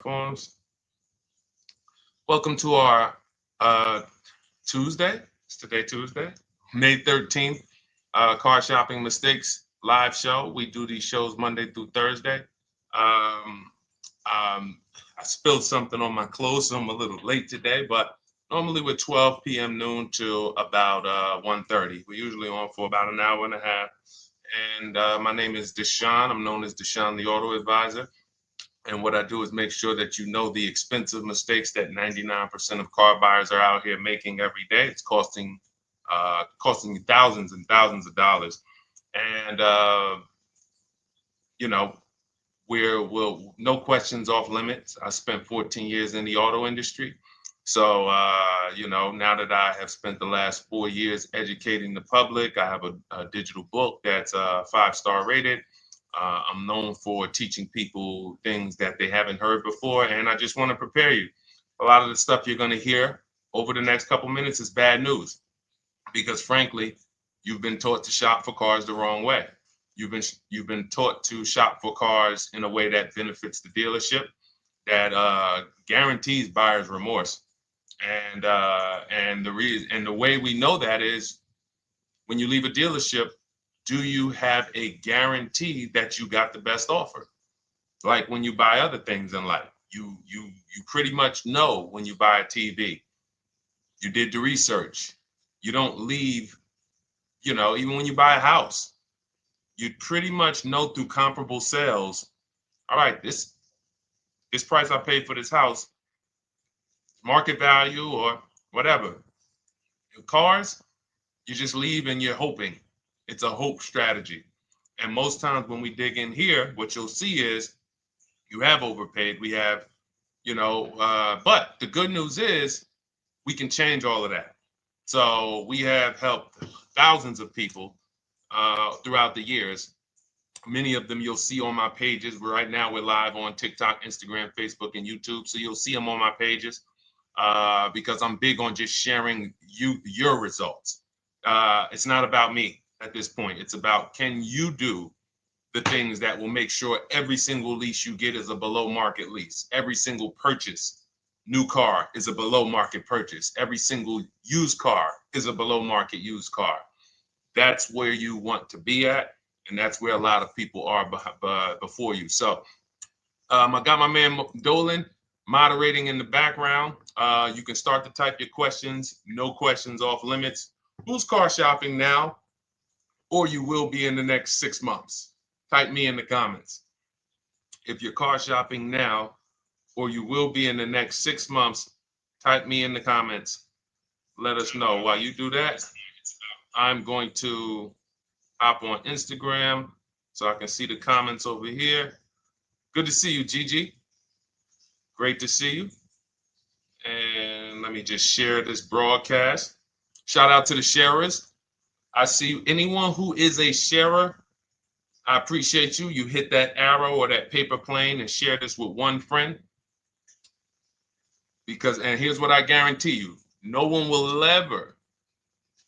Forms. Welcome to our Tuesday. It's today Tuesday, May 13th. Car shopping mistakes live show. We do these shows Monday through Thursday. Um, I spilled something on my clothes, so I'm a little late today, but normally we're 12 p.m. noon till about 1:30. We're usually on for about an hour and a half. And my name is Deshone. I'm known as Deshone the Auto Advisor. And what I do is make sure that you know the expensive mistakes that 99% of car buyers are out here making every day. It's costing you thousands and thousands of dollars. And you know, we'll no questions off limits. I spent 14 years in the auto industry. So now that I have spent the last 4 years educating the public, I have a digital book that's 5-star rated. I'm known for teaching people things that they haven't heard before, and I just want to prepare you. A lot of the stuff you're going to hear over the next couple minutes is bad news because, frankly, you've been taught to shop for cars the wrong way. You've been taught to shop for cars in a way that benefits the dealership, that guarantees buyer's remorse, and the way we know that is when you leave a dealership. Do you have a guarantee that you got the best offer? Like when you buy other things in life, you pretty much know when you buy a TV. You did the research. You don't leave, even when you buy a house, you pretty much know through comparable sales, all right, this price I paid for this house, market value or whatever. Cars, you just leave and you're hoping. It's a hope strategy. And most times when we dig in here, what you'll see is you have overpaid. We have, but the good news is we can change all of that. So we have helped thousands of people throughout the years. Many of them you'll see on my pages. Right now we're live on TikTok, Instagram, Facebook, and YouTube. So you'll see them on my pages because I'm big on just sharing your results. It's not about me at this point. It's about, can you do the things that will make sure every single lease you get is a below market lease. Every single purchase, new car, is a below market purchase. Every single used car is a below market used car. That's where you want to be at, and that's where a lot of people are before you. So I got my man Dolan moderating in the background. You can start to type your questions. No questions off limits. Who's car shopping now, or you will be in the next 6 months? Type me in the comments. If you're car shopping now, or you will be in the next 6 months, type me in the comments. Let us know. While you do that, I'm going to hop on Instagram so I can see the comments over here. Good to see you, Gigi. Great to see you. And let me just share this broadcast. Shout out to the sharers. I see anyone who is a sharer. I appreciate you. You hit that arrow or that paper plane and share this with one friend. And here's what I guarantee you. No one will ever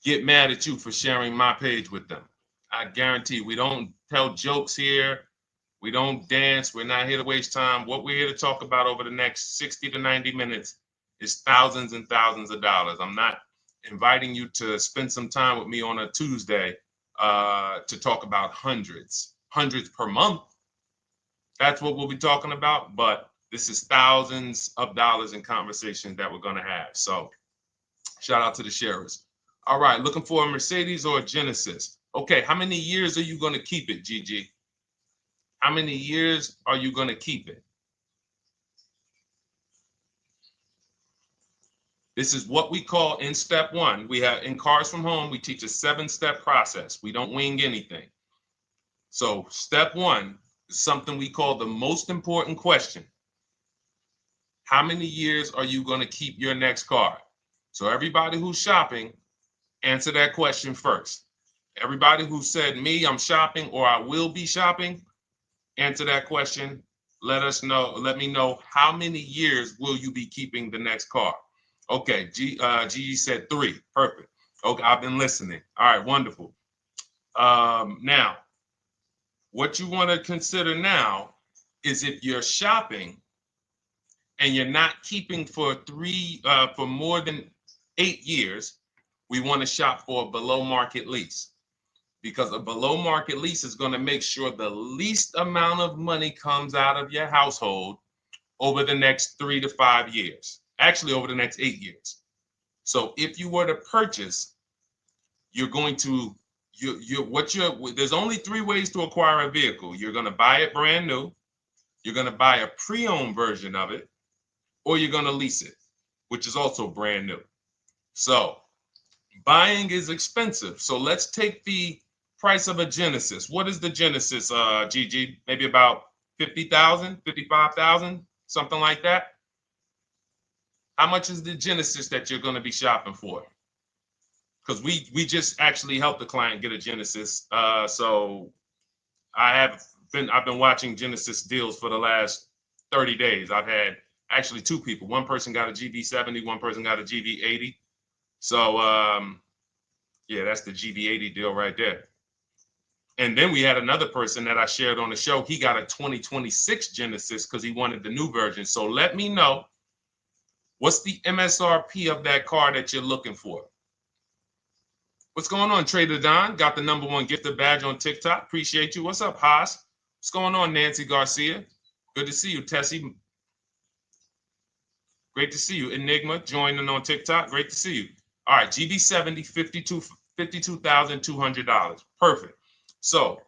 get mad at you for sharing my page with them. I guarantee you, we don't tell jokes here. We don't dance. We're not here to waste time. What we're here to talk about over the next 60 to 90 minutes is thousands and thousands of dollars. I'm not inviting you to spend some time with me on a Tuesday to talk about hundreds per month. That's what we'll be talking about. But this is thousands of dollars in conversations that we're going to have. So shout out to the sharers. All right, looking for a Mercedes or a Genesis. Okay, how many years are you going to keep it, Gigi? How many years are you going to keep it? This is what we call in step one. We have in Cars from Home, we teach a 7-step process. We don't wing anything. So step one is something we call the most important question. How many years are you going to keep your next car? So everybody who's shopping, answer that question first. Everybody who said me, I'm shopping, or I will be shopping, answer that question. Let me know how many years will you be keeping the next car? Okay, Gigi said 3. Perfect. Okay, I've been listening. All right, wonderful. Now, what you want to consider now is if you're shopping, and you're not keeping for more than 8 years, we want to shop for a below market lease, because a below market lease is going to make sure the least amount of money comes out of your household over the next 3 to 5 years, actually over the next 8 years. So if you were to purchase, you're going to, there's only 3 ways to acquire a vehicle. You're going to buy it brand new, you're going to buy a pre-owned version of it, or you're going to lease it, which is also brand new. So buying is expensive. So let's take the price of a Genesis. What is the Genesis, Gigi? Maybe about 50,000, 55,000, something like that. How much is the Genesis that you're going to be shopping for? Because we just actually helped the client get a Genesis. So I've been watching Genesis deals for the last 30 days. I've had actually 2 people. One person got a GB70, one person got a GB80. So yeah, that's the GB80 deal right there. And then we had another person that I shared on the show. He got a 2026 Genesis because he wanted the new version. So let me know, what's the MSRP of that car that you're looking for? What's going on, Trader Don? Got the #1 gifted badge on TikTok. Appreciate you. What's up, Haas? What's going on, Nancy Garcia? Good to see you, Tessie. Great to see you. Enigma joining on TikTok. Great to see you. All right, GB70, $52,200. Perfect. So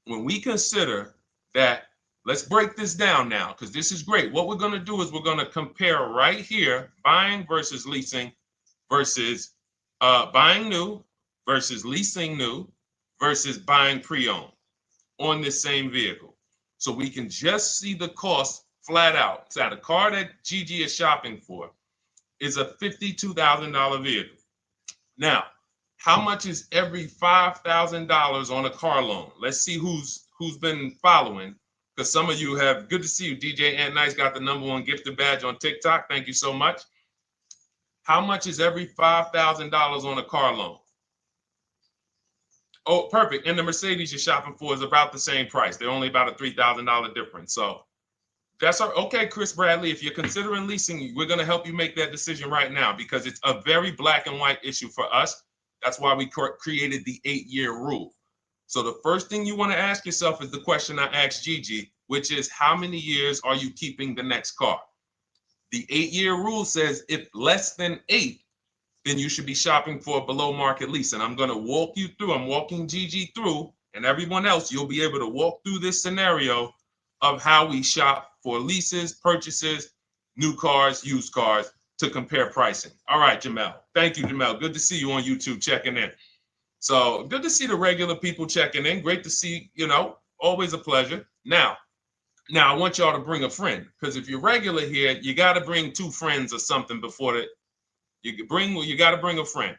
when we consider that, let's break this down now, because this is great. What we're going to do is we're going to compare right here, buying versus leasing versus buying new versus leasing new versus buying pre-owned on this same vehicle. So we can just see the cost flat out. So the car that Gigi is shopping for is a $52,000 vehicle. Now, how much is every $5,000 on a car loan? Let's see who's been following, because some of you have. Good to see you, DJ Ant Nice got the #1 gifted badge on TikTok. Thank you so much. How much is every $5,000 on a car loan? Oh, perfect. And the Mercedes you're shopping for is about the same price. They're only about a $3,000 difference. So that's okay, Chris Bradley. If you're considering leasing, we're going to help you make that decision right now, because it's a very black and white issue for us. That's why we created the 8-year rule. So the first thing you want to ask yourself is the question I asked Gigi, which is, how many years are you keeping the next car? The 8-year rule says if less than 8, then you should be shopping for a below market lease. And I'm going to walk you through, I'm walking Gigi through, and everyone else, you'll be able to walk through this scenario of how we shop for leases, purchases, new cars, used cars, to compare pricing. All right, Jamel. Thank you, Jamel. Good to see you on YouTube checking in. So good to see the regular people checking in. Great to see, always a pleasure. Now I want y'all to bring a friend, because if you're regular here, you got to bring 2 friends or something before you got to bring a friend.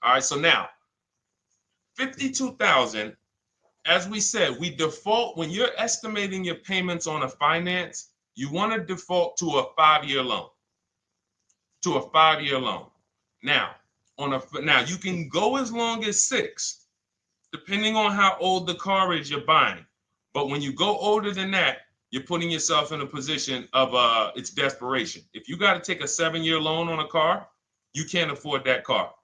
All right, so now 52,000, as we said, we default when you're estimating your payments on a finance, you want to default to a 5-year loan. Now, you can go as long as 6, depending on how old the car is you're buying. But when you go older than that, you're putting yourself in a position of it's desperation. If you got to take a 7-year loan on a car, you can't afford that car.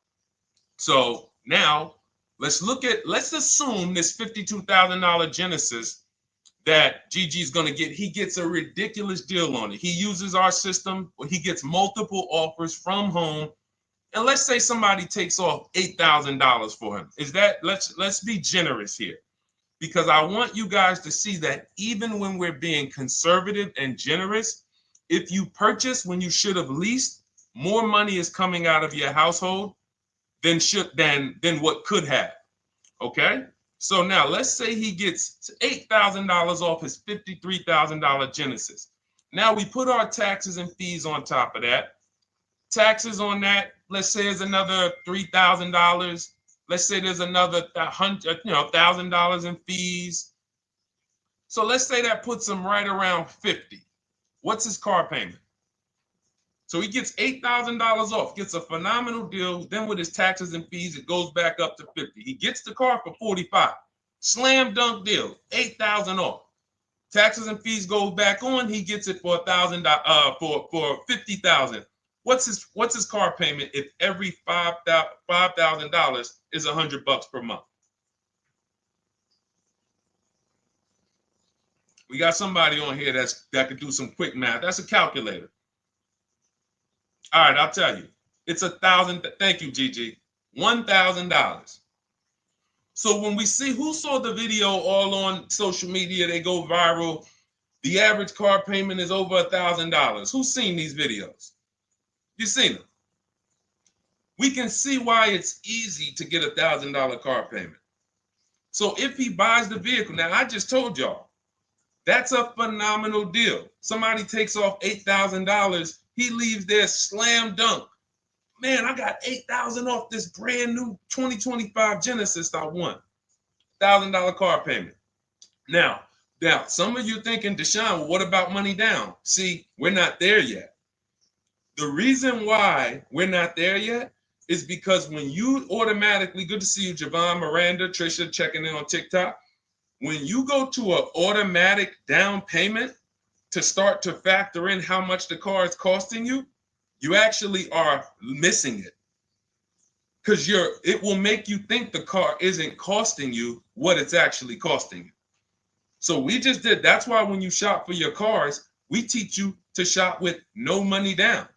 So now let's assume this $52,000 Genesis that Gigi's going to get. He gets a ridiculous deal on it. He uses our system, he gets multiple offers from home. And let's say somebody takes off $8,000 for him. Let's be generous here, because I want you guys to see that even when we're being conservative and generous, if you purchase when you should have leased, more money is coming out of your household than what could have. Okay? So now let's say he gets $8,000 off his $53,000 Genesis. Now we put our taxes and fees on top of that. Taxes on that, let's say, is another $3,000. Let's say there's another $1,000 in fees. So let's say that puts him right around 50. What's his car payment? So he gets $8,000 off, gets a phenomenal deal. Then with his taxes and fees, it goes back up to 50. He gets the car for 45. Slam dunk deal, $8,000 off. Taxes and fees go back on. He gets it for $1,000. For $50,000. What's his car payment if every $5,000 is $100 per month? We got somebody on here that could do some quick math. That's a calculator. All right, I'll tell you. It's $1,000. Thank you, Gigi. $1,000. So when we see who saw the video all on social media, they go viral. The average car payment is over $1,000. Who's seen these videos? You've seen them. We can see why it's easy to get $1,000 car payment. So if he buys the vehicle, now I just told y'all, that's a phenomenal deal. Somebody takes off $8,000. He leaves there slam dunk. Man, I got $8,000 off this brand new 2025 Genesis I won. $1,000 car payment. Now, some of you thinking, Deshone, well, what about money down? See, we're not there yet. The reason why we're not there yet is because when you automatically, good to see you, Javon, Miranda, Trisha, checking in on TikTok. When you go to an automatic down payment to start to factor in how much the car is costing you, you actually are missing it. Because it will make you think the car isn't costing you what it's actually costing you. So we just did. That's why when you shop for your cars, we teach you to shop with no money down.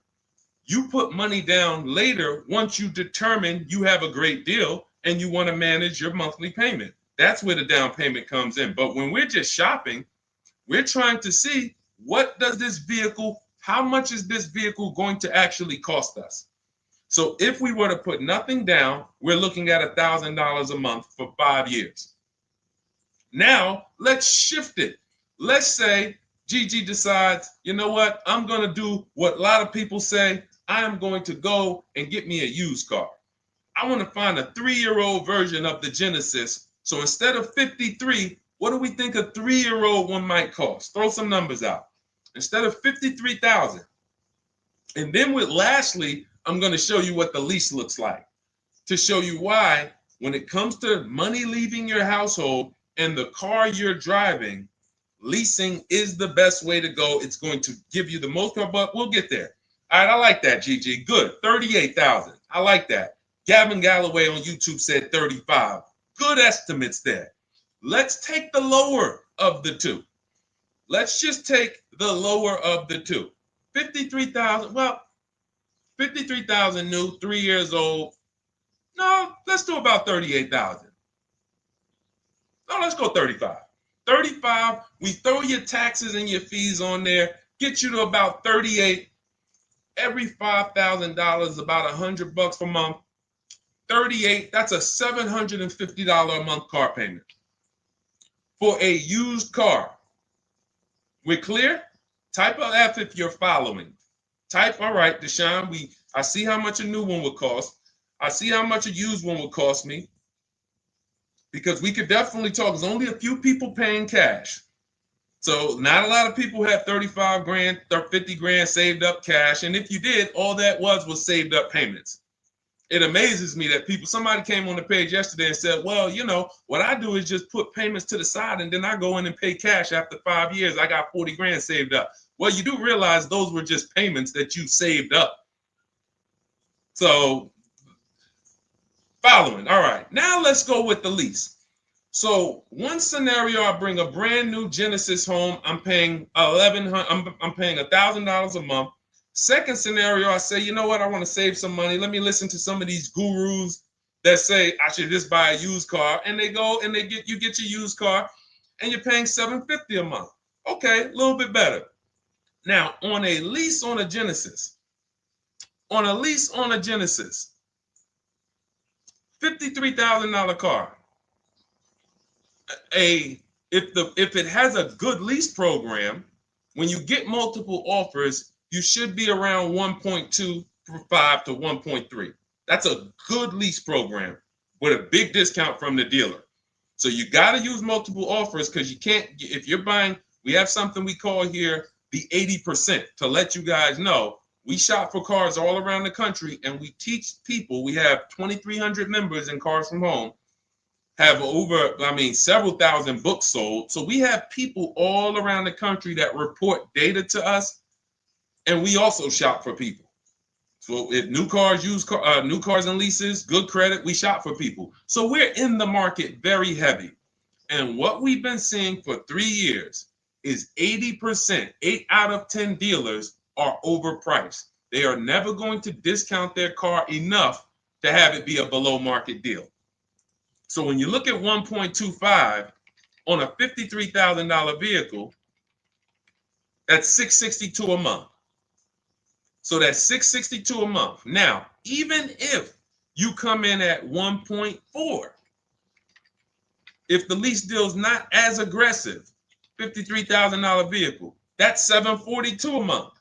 You put money down later once you determine you have a great deal and you want to manage your monthly payment. That's where the down payment comes in. But when we're just shopping, we're trying to see how much is this vehicle going to actually cost us? So if we were to put nothing down, we're looking at $1,000 a month for 5 years. Now, let's shift it. Let's say Gigi decides, you know what? I'm going to do what a lot of people say. I am going to go and get me a used car. I want to find a 3-year-old version of the Genesis. So instead of $53,000, what do we think a 3-year-old one might cost? Throw some numbers out. Instead of $53,000. And then lastly, I'm going to show you what the lease looks like to show you why when it comes to money leaving your household and the car you're driving, leasing is the best way to go. It's going to give you the most, but we'll get there. All right, I like that, Gigi. Good. 38,000. I like that. Gavin Galloway on YouTube said 35. Good estimates there. Let's take the lower of the two. Let's just take the lower of the two. 53,000. Well, 53,000 new, 3 years old. No, let's do about 38,000. No, let's go 35. 35, we throw your taxes and your fees on there, get you to about 38. Every $5,000, about $100 per month. 38, that's a $750 a month car payment for a used car. We're clear? Type of F if you're following. Type, all right, Deshone, I see how much a new one would cost. I see how much a used one would cost me. Because we could definitely talk. There's only a few people paying cash. So not a lot of people have 35 grand, 50 grand saved up cash. And if you did, all that was saved up payments. It amazes me that somebody came on the page yesterday and said, well, you know, what I do is just put payments to the side and then I go in and pay cash after 5 years. I got 40 grand saved up. Well, you do realize those were just payments that you saved up. So following. All right, now let's go with the lease. So one scenario, I bring a brand new Genesis home. I'm paying $1,000 a month. Second scenario, I say, you know what? I want to save some money. Let me listen to some of these gurus that say I should just buy a used car, and they go and you get your used car, and you're paying $750 a month. Okay, a little bit better. Now on a lease on a Genesis, $53,000 car. If it has a good lease program, when you get multiple offers, you should be around 1.25 to 1.3. That's a good lease program with a big discount from the dealer. So you got to use multiple offers because you can't, if you're buying, we have something we call here the 80% to let you guys know. We shop for cars all around the country and we teach people, we have 2,300 members in Cars from Home, have several thousand books sold. So we have people all around the country that report data to us, and we also shop for people. So if new cars, new cars and leases, good credit, we shop for people. So we're in the market very heavy. And what we've been seeing for 3 years is 80%, 8 out of 10 dealers are overpriced. They are never going to discount their car enough to have it be a below market deal. So when you look at 1.25 on a $53,000 vehicle, that's $662 a month. So that's $662 a month. Now, even if you come in at 1.4, if the lease deal is not as aggressive, $53,000 vehicle, that's $742 a month.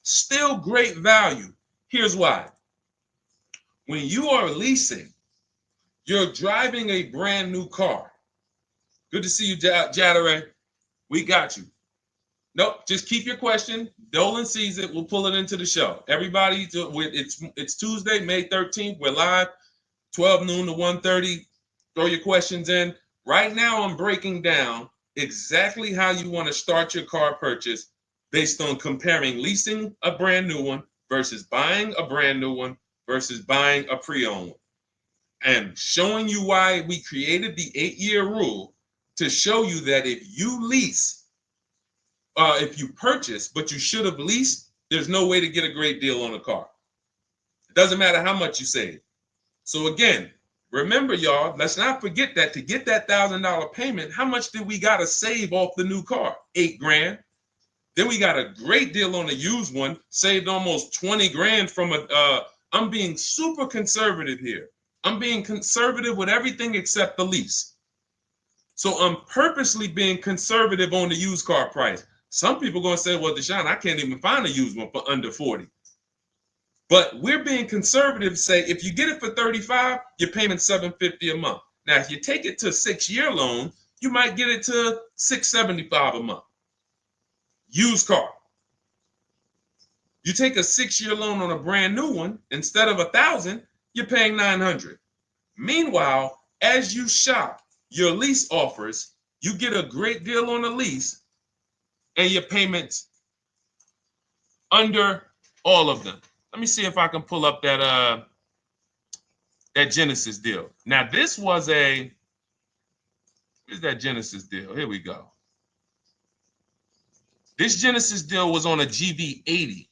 Still great value. Here's why. When you are leasing, you're driving a brand new car. Good to see you, Jadare. We got you. Nope, just keep your question. Dolan sees it. We'll pull it into the show. Everybody, it's Tuesday, May 13th. We're live, 12 noon to 1:30. Throw your questions in. Right now, I'm breaking down exactly how you want to start your car purchase based on comparing leasing a brand new one versus buying a brand new one versus buying a pre-owned one. And showing you why we created the 8-year rule to show you that if you lease, if you purchase, but you should have leased, there's no way to get a great deal on a car. It doesn't matter how much you save. So again, remember, y'all, let's not forget that to get that $1,000 payment, how much did we got to save off the new car? $8,000. Then we got a great deal on a used one, saved almost 20 grand from I'm being super conservative here. I'm being conservative with everything except the lease. So I'm purposely being conservative on the used car price. Some people are going to say, well, Deshone, I can't even find a used one for under 40. But we're being conservative, say if you get it for 35, you're paying $750 a month. Now, if you take it to a 6-year loan, you might get it to $675 a month. Used car. You take a 6-year loan on a brand new one, instead of $1,000, you're paying $900. Meanwhile, as you shop your lease offers, you get a great deal on the lease, and your payments under all of them. Let me see if I can pull up that Genesis deal. Now, this was where's that Genesis deal? Here we go. This Genesis deal was on a GV80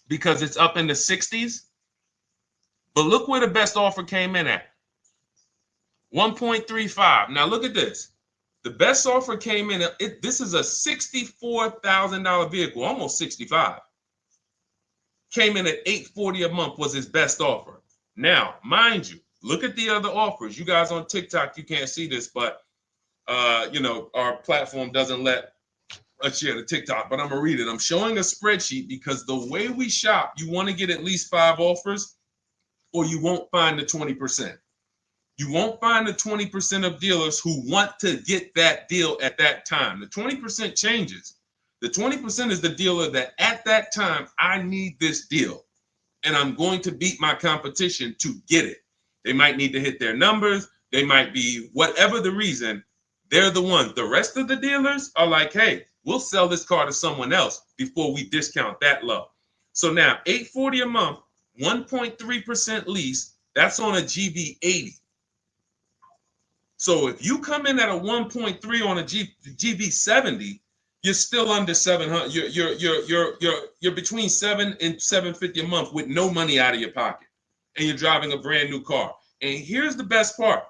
because it's up in the 60s. But look where the best offer came in at. 1.35. Now look at this. The best offer came in, this is a $64,000 vehicle, almost 65. Came in at $840 a month was his best offer. Now, mind you, look at the other offers. You guys on TikTok, you can't see this, but our platform doesn't let us share the TikTok, but I'm gonna read it. I'm showing a spreadsheet because the way we shop, you want to get at least 5 offers or you won't find the 20%. You won't find the 20% of dealers who want to get that deal at that time. The 20% changes. The 20% is the dealer that at that time, I need this deal and I'm going to beat my competition to get it. They might need to hit their numbers. They might be whatever the reason. They're the ones. The rest of the dealers are like, hey, we'll sell this car to someone else before we discount that low. So now $840 a month, 1.3% lease, that's on a GV80. So if you come in at a 1.3 on a GV70, you're still under 700. You're between 7 and 750 a month with no money out of your pocket, and you're driving a brand new car. And here's the best part: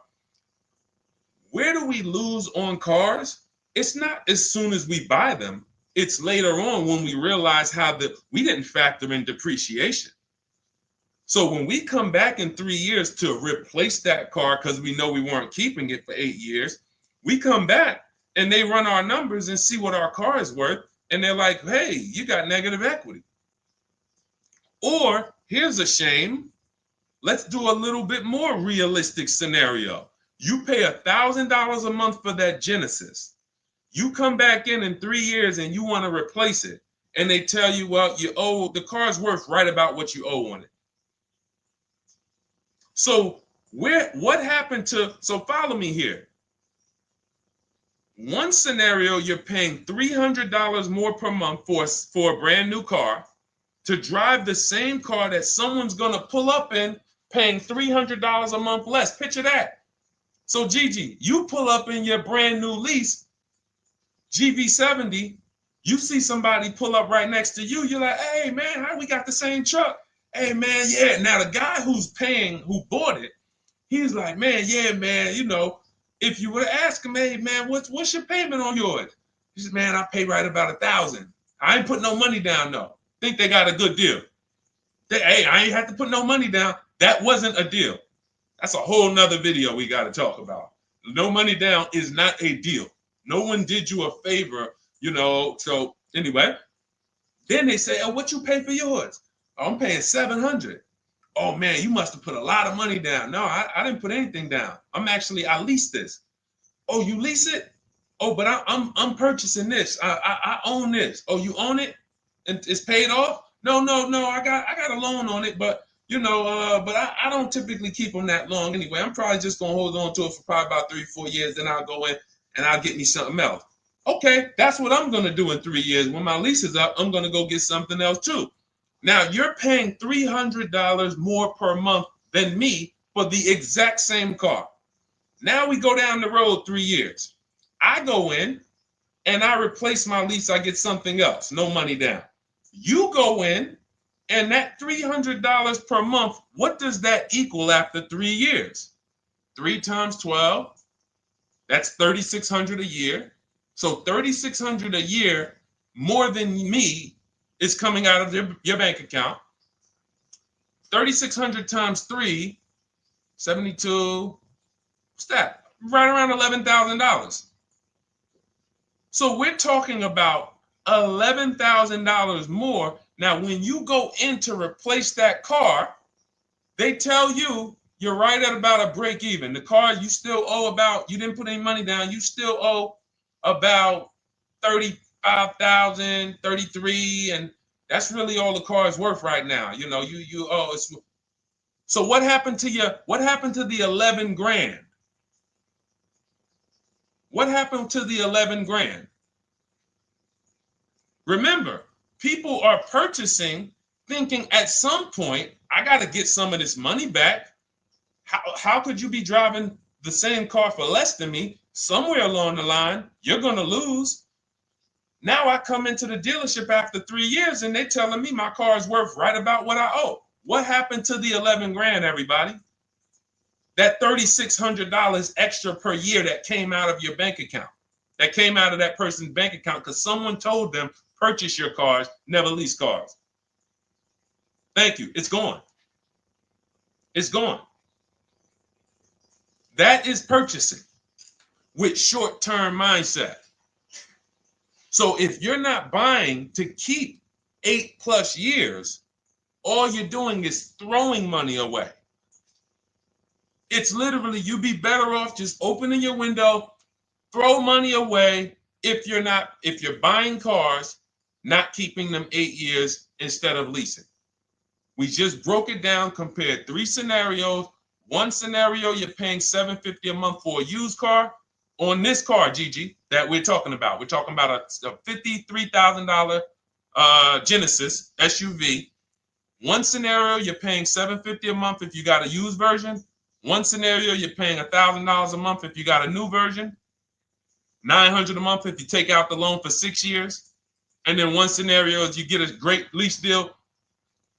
where do we lose on cars? It's not as soon as we buy them. It's later on when we realize we didn't factor in depreciation. So when we come back in 3 years to replace that car because we know we weren't keeping it for 8 years, we come back and they run our numbers and see what our car is worth. And they're like, hey, you got negative equity. Or here's a shame. Let's do a little bit more realistic scenario. You pay $1,000 a month for that Genesis. You come back in 3 years and you want to replace it. And they tell you, well, the car's worth right about what you owe on it. So What happened to, so follow me here. One scenario, you're paying $300 more per month for a brand new car to drive the same car that someone's going to pull up in, paying $300 a month less. Picture that. So Gigi, you pull up in your brand new lease, GV70, you see somebody pull up right next to you. You're like, hey man, how we got the same truck? Hey man, yeah. Now the guy who bought it, he's like, man, yeah, man, you know, if you were to ask him, hey man, what's your payment on yours? He says, man, I pay right about $1,000. I ain't put no money down though. Think they got a good deal. Hey, I ain't had to put no money down. That wasn't a deal. That's a whole nother video we got to talk about. No money down is not a deal. No one did you a favor, you know. So anyway, then they say, oh, what you pay for yours? Oh, I'm paying $700. Oh man, you must have put a lot of money down. No, I didn't put anything down. I leased this. Oh, you lease it? Oh, but I'm purchasing this. I own this. Oh, you own it? And it's paid off? No. I got a loan on it, but you know, but I don't typically keep them that long anyway. I'm probably just gonna hold on to it for probably about 3-4 years. Then I'll go in and I'll get me something else. Okay, that's what I'm gonna do in 3 years. When my lease is up, I'm gonna go get something else too. Now you're paying $300 more per month than me for the exact same car. Now we go down the road 3 years. I go in and I replace my lease. I get something else, no money down. You go in and that $300 per month, what does that equal after 3 years? 3 times 12, that's $3,600 a year. So $3,600 a year more than me is coming out of your bank account. 3,600 times 3, 72, what's that? Right around $11,000. So we're talking about $11,000 more. Now, when you go in to replace that car, they tell you you're right at about a break even. The car you still owe about, you didn't put any money down, you still owe about 35,000, 33, and that's really all the car is worth right now. You know, you owe. So what happened to you? What happened to the 11 grand? What happened to the 11 grand? Remember, people are purchasing thinking at some point, I got to get some of this money back. How could you be driving the same car for less than me? Somewhere along the line, you're going to lose. Now I come into the dealership after 3 years and they're telling me my car is worth right about what I owe. What happened to the 11 grand, everybody? That $3,600 extra per year that came out of your bank account, that came out of that person's bank account because someone told them, purchase your cars, never lease cars. Thank you. It's gone. It's gone. That is purchasing with short-term mindset. So if you're not buying to keep 8+ years, all you're doing is throwing money away. It's literally, you'd be better off just opening your window, throw money away if you're buying cars, not keeping them 8 years instead of leasing. We just broke it down, compared 3 scenarios. One scenario, you're paying $750 a month for a used car. On this car, Gigi, that we're talking about a $53,000 Genesis SUV. One scenario, you're paying $750 a month if you got a used version. One scenario, you're paying $1,000 a month if you got a new version. $900 a month if you take out the loan for 6 years. And then one scenario is you get a great lease deal.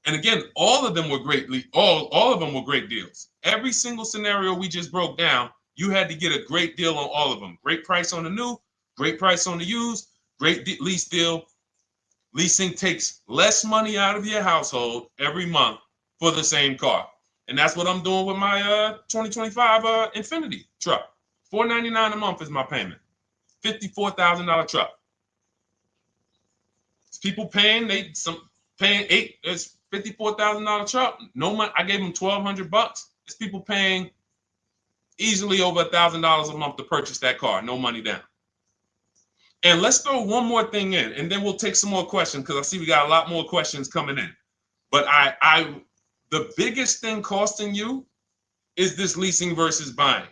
And again, all of them were great. All of them were great deals. Every single scenario we just broke down, you had to get a great deal on all of them. Great price on the new, great price on the used, great lease deal. Leasing takes less money out of your household every month for the same car. And that's what I'm doing with my 2025 Infiniti truck. $499 a month is my payment. $54,000 truck. It's people paying, it's $54,000 truck. No money. I gave them $1,200. It's people paying easily over $1,000 a month to purchase that car. No money down. And let's throw one more thing in, and then we'll take some more questions because I see we got a lot more questions coming in. But the biggest thing costing you is this leasing versus buying?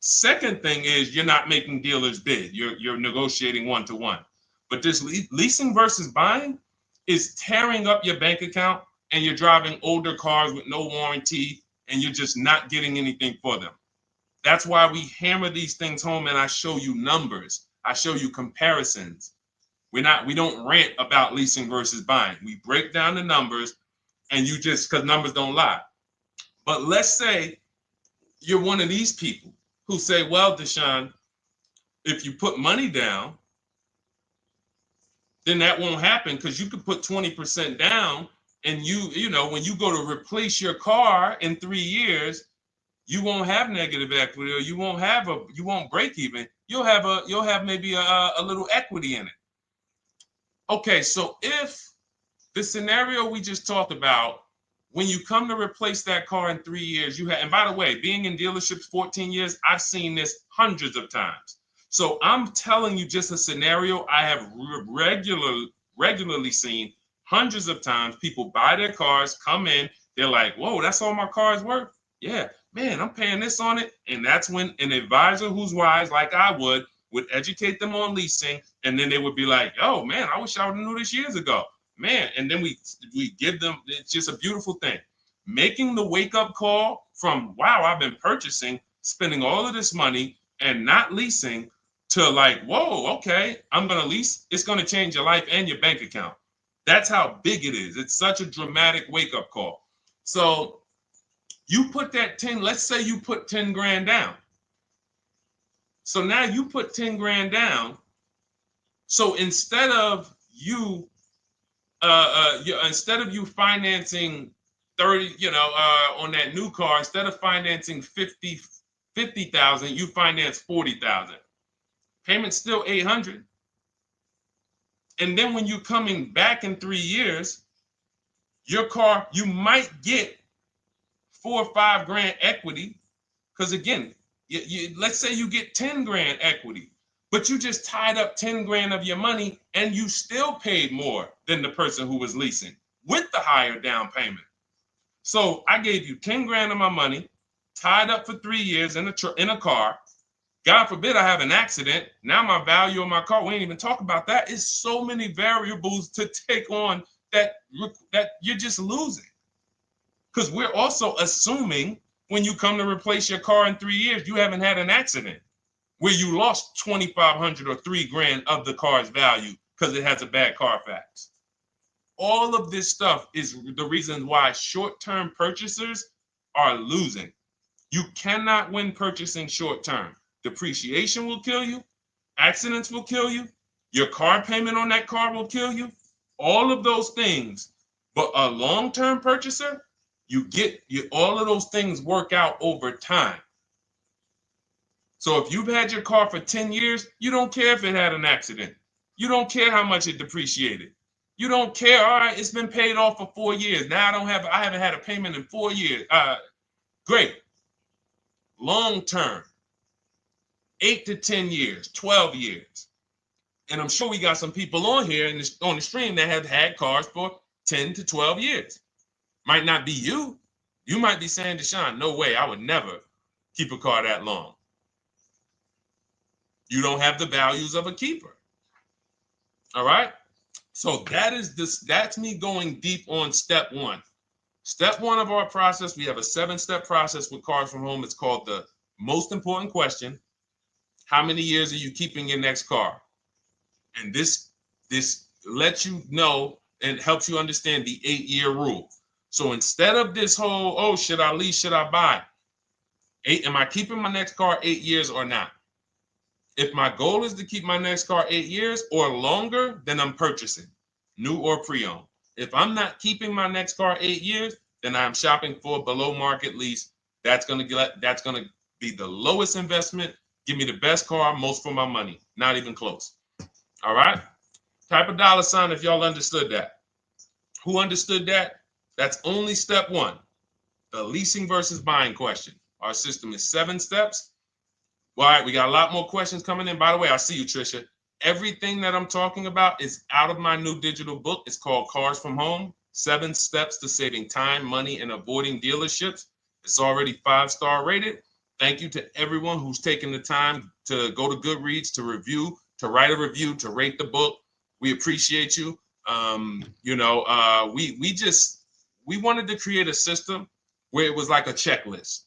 Second thing is you're not making dealers bid. You're negotiating one-to-one. But this leasing versus buying is tearing up your bank account, and you're driving older cars with no warranty, and you're just not getting anything for them. That's why we hammer these things home, and I show you numbers. I show you comparisons. We don't rant about leasing versus buying. We break down the numbers, and you just, because numbers don't lie. But let's say you're one of these people who say, well, Deshone, if you put money down, then that won't happen, because you could put 20% down, and you know, when you go to replace your car in 3 years, you won't have negative equity, or you won't break even. You'll have maybe a little equity in it. Okay, so if the scenario we just talked about, when you come to replace that car in 3 years, and by the way, being in dealerships 14 years, I've seen this hundreds of times. So I'm telling you just a scenario I have regularly seen hundreds of times. People buy their cars, come in, they're like, whoa, that's all my car's worth? Yeah, man, I'm paying this on it. And that's when an advisor who's wise, like I would educate them on leasing. And then they would be like, oh, man, I wish I would have knew this years ago. Man, and then we give them, it's just a beautiful thing. Making the wake-up call from, wow, I've been purchasing, spending all of this money and not leasing, to like, whoa, okay, I'm going to lease. It's going to change your life and your bank account. That's how big it is. It's such a dramatic wake-up call. So you put that 10, let's say you put 10 grand down. So now you put 10 grand down. So instead of you financing 30, on that new car, instead of financing 50,000, you finance 40,000. Payment's still 800. And then when you're coming back in 3 years, your car, you might get 4 or 5 grand equity. Because again, let's say you get 10 grand equity, but you just tied up 10 grand of your money, and you still paid more than the person who was leasing with the higher down payment. So I gave you 10 grand of my money, tied up for 3 years in a car. God forbid I have an accident. Now my value of my car, we ain't even talk about that. It's so many variables to take on that you're just losing. Because we're also assuming when you come to replace your car in 3 years, you haven't had an accident where you lost 2,500 or 3 grand of the car's value because it has a bad Carfax. All of this stuff is the reason why short-term purchasers are losing. You cannot win purchasing short-term. Depreciation will kill you. Accidents will kill you. Your car payment on that car will kill you. All of those things. But a long-term purchaser, all of those things work out over time. So if you've had your car for 10 years, you don't care if it had an accident. You don't care how much it depreciated. You don't care. All right, it's been paid off for 4 years. Now I haven't had a payment in 4 years. Great. Long-term. 8 to 10 years, 12 years. And I'm sure we got some people on here on the stream that have had cars for 10 to 12 years. Might not be you. You might be saying, Deshone, no way, I would never keep a car that long. You don't have the values of a keeper. All right? So that's me going deep on step one. Step one of our process, we have a 7-step process with Cars from Home. It's called the most important question. How many years are you keeping your next car? And this lets you know and helps you understand the 8-year rule. So instead of this whole, oh, should I lease, should I buy? Am I keeping my next car 8 years or not? If my goal is to keep my next car 8 years or longer, then I'm purchasing, new or pre-owned. If I'm not keeping my next car 8 years, then I'm shopping for a below market lease. That's gonna be the lowest investment. Give me the best car, most for my money. Not even close. All right? Type a dollar sign if y'all understood that. Who understood that? That's only step one. The leasing versus buying question. Our system is 7 steps. All right, we got a lot more questions coming in. By the way, I see you, Trisha. Everything that I'm talking about is out of my new digital book. It's called Cars from Home, 7 Steps to Saving Time, Money, and Avoiding Dealerships. It's already 5-star rated. Thank you to everyone who's taken the time to go to Goodreads to review, to write a review, to rate the book. We appreciate you. We wanted to create a system where it was like a checklist,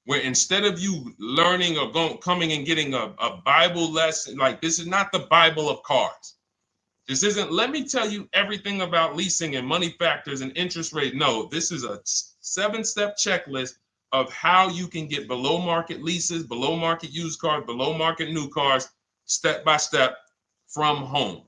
where instead of you learning or coming and getting a Bible lesson, like this is not the Bible of cars. This isn't, let me tell you everything about leasing and money factors and interest rate. No, this is a 7-step checklist of how you can get below market leases, below market used cars, below market new cars, step by step from home.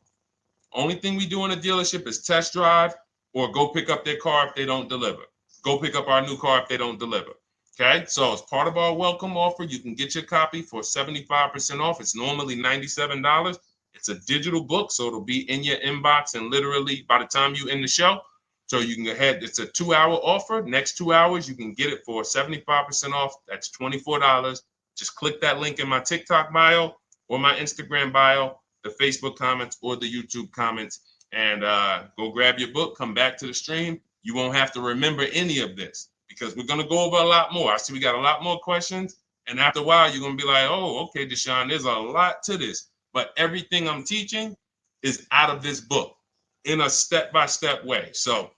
Only thing we do in a dealership is test drive or go pick up their car if they don't deliver. Go pick up our new car if they don't deliver. Okay, so as part of our welcome offer, you can get your copy for 75% off. It's normally $97. It's a digital book, so it'll be in your inbox and literally by the time you end the show. So you can go ahead. It's a 2-hour offer. Next 2 hours, you can get it for 75% off. That's $24. Just click that link in my TikTok bio or my Instagram bio, the Facebook comments or the YouTube comments, and go grab your book. Come back to the stream. You won't have to remember any of this because we're going to go over a lot more. I see we got a lot more questions. And after a while, you're going to be like, oh, okay, Deshone, there's a lot to this. But everything I'm teaching is out of this book in a step-by-step way. So,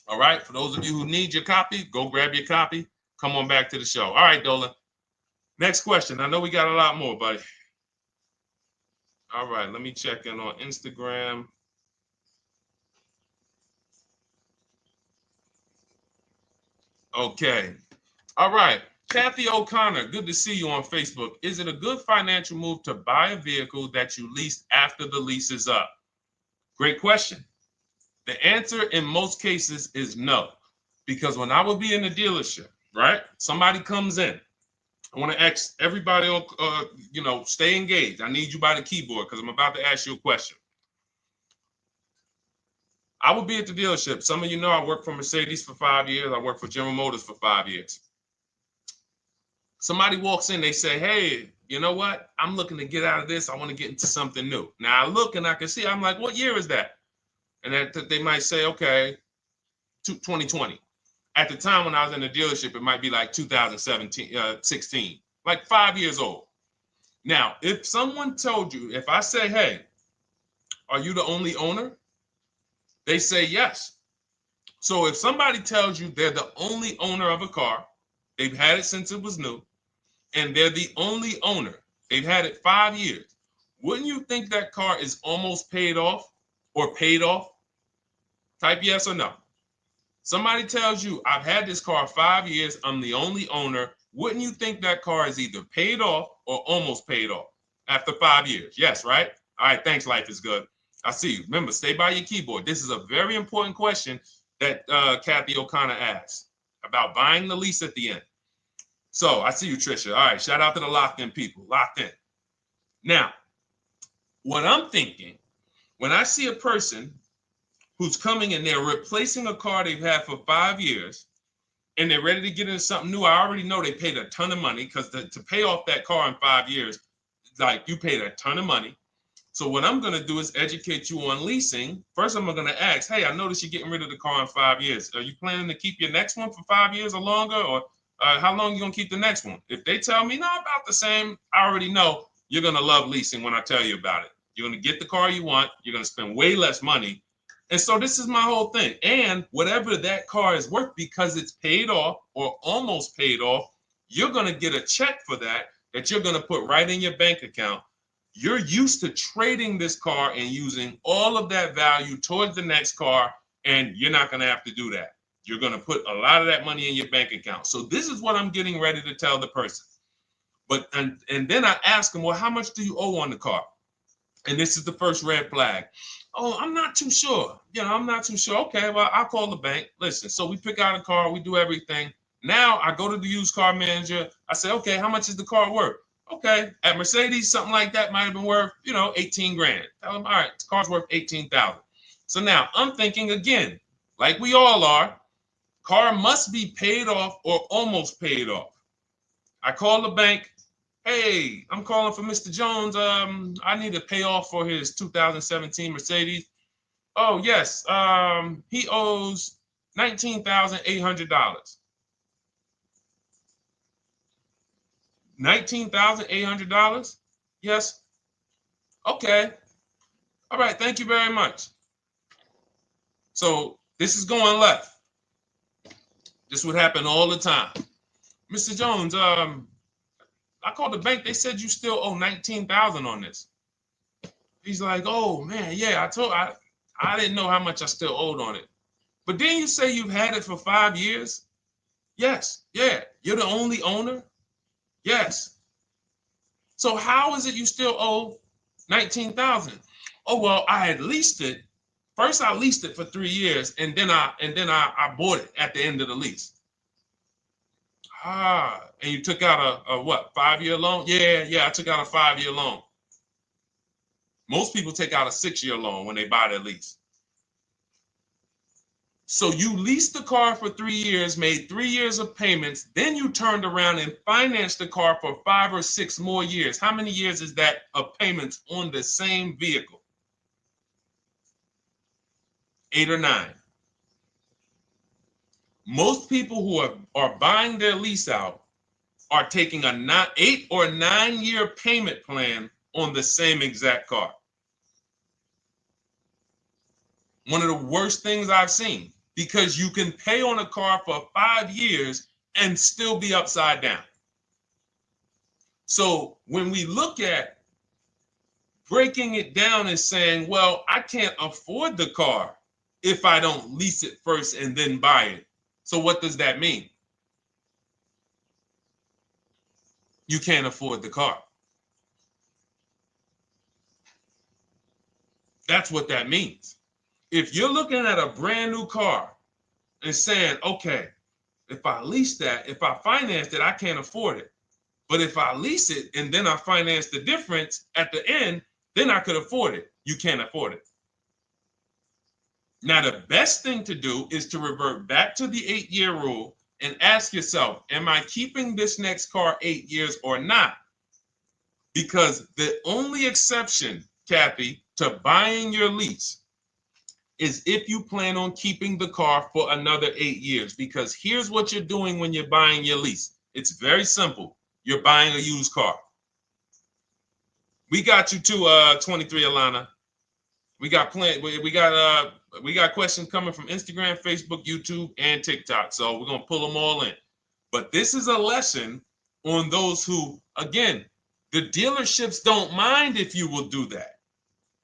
all right, for those of you who need your copy, go grab your copy. Come on back to the show. All right, Dolan. Next question. I know we got a lot more, buddy. All right, let me check in on Instagram. Okay. All right. Kathy O'Connor, good to see you on Facebook. Is it a good financial move to buy a vehicle that you leased after the lease is up? Great question. The answer in most cases is no, because when I would be in the dealership, right? Somebody comes in. I want to ask everybody, stay engaged. I need you by the keyboard because I'm about to ask you a question. I would be at the dealership. Some of you know I worked for Mercedes for 5 years. I worked for General Motors for 5 years. Somebody walks in, they say, hey, you know what? I'm looking to get out of this. I want to get into something new. Now I look and I can see, I'm like, what year is that? And that they might say, okay, 2020. At the time when I was in the dealership, it might be like 16, like 5 years old. Now, if someone told you, if I say, hey, are you the only owner? They say yes. So if somebody tells you they're the only owner of a car, they've had it since it was new, and they're the only owner, they've had it 5 years, wouldn't you think that car is almost paid off or paid off? Type yes or no. Somebody tells you, I've had this car 5 years, I'm the only owner. Wouldn't you think that car is either paid off or almost paid off after 5 years? Yes, right? All right, thanks, Life is Good. I see you. Remember, stay by your keyboard. This is a very important question that Kathy O'Connor asked about buying the lease at the end. So I see you, Trisha. All right, shout out to the locked in people. Locked in. Now, what I'm thinking, when I see a person who's coming in, they're replacing a car they've had for 5 years, and they're ready to get into something new. I already know they paid a ton of money because to pay off that car in 5 years, like you paid a ton of money. So what I'm going to do is educate you on leasing. First, I'm going to ask, hey, I noticed you're getting rid of the car in 5 years. Are you planning to keep your next one for 5 years or longer? Or how long are you going to keep the next one? If they tell me, no, about the same, I already know you're going to love leasing when I tell you about it. You're going to get the car you want. You're going to spend way less money. And so this is my whole thing. And whatever that car is worth, because it's paid off or almost paid off, you're going to get a check for that you're going to put right in your bank account. You're used to trading this car and using all of that value towards the next car, and you're not going to have to do that. You're going to put a lot of that money in your bank account. So this is what I'm getting ready to tell the person. But and then I ask them, well, how much do you owe on the car? And this is the first red flag. Oh, I'm not too sure. I'm not too sure. Okay, well, I'll call the bank. Listen, so we pick out a car, we do everything. Now I go to the used car manager. I say, okay, how much is the car worth? Okay, at Mercedes, something like that might have been worth, 18 grand. Tell them, all right, the car's worth 18,000. So now I'm thinking again, like we all are, car must be paid off or almost paid off. I call the bank. Hey, I'm calling for Mr. Jones. I need to pay off for his 2017 Mercedes. Oh, yes. He owes $19,800. $19,800? Yes. Okay. All right. Thank you very much. So this is going left. This would happen all the time. Mr. Jones, I called the bank. They said you still owe 19,000 on this. He's like, oh man, yeah, I didn't know how much I still owed on it. But didn't you say you've had it for 5 years? Yes. Yeah. You're the only owner? Yes. So how is it you still owe 19,000? Oh, well, I had leased it. First I leased it for 3 years and then I bought it at the end of the lease. Ah, and you took out a what, 5-year loan? Yeah, I took out a 5-year loan. Most people take out a 6-year loan when they buy their lease. So you leased the car for 3 years, made 3 years of payments, then you turned around and financed the car for 5 or 6 more years. How many years is that of payments on the same vehicle? 8 or 9. Most people who are buying their lease out are taking a 8 or 9 year payment plan on the same exact car. One of the worst things I've seen, because you can pay on a car for 5 years and still be upside down. So when we look at breaking it down and saying, well, I can't afford the car if I don't lease it first and then buy it. So what does that mean? You can't afford the car. That's what that means. If you're looking at a brand new car and saying, okay, if I lease that, if I finance it, I can't afford it. But if I lease it and then I finance the difference at the end, then I could afford it. You can't afford it. Now, the best thing to do is to revert back to the 8-year rule and ask yourself, am I keeping this next car 8 years or not? Because the only exception, Kathy, to buying your lease is if you plan on keeping the car for another 8 years. Because here's what you're doing when you're buying your lease. It's very simple. You're buying a used car. We got you to 23, Alana. We got questions coming from Instagram, Facebook, YouTube, and TikTok. So we're gonna pull them all in. But this is a lesson on those who, again, the dealerships don't mind if you will do that.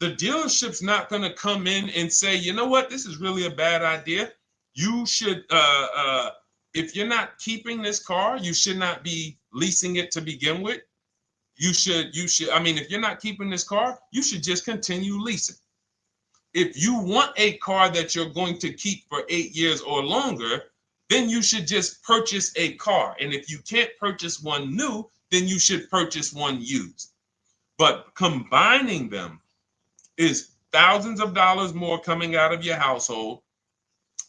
The dealership's not gonna come in and say, you know what, this is really a bad idea. You should, if you're not keeping this car, you should not be leasing it to begin with. You should, I mean, if you're not keeping this car, you should just continue leasing. If you want a car that you're going to keep for 8 years or longer, then you should just purchase a car. And if you can't purchase one new, then you should purchase one used. But combining them is thousands of dollars more coming out of your household.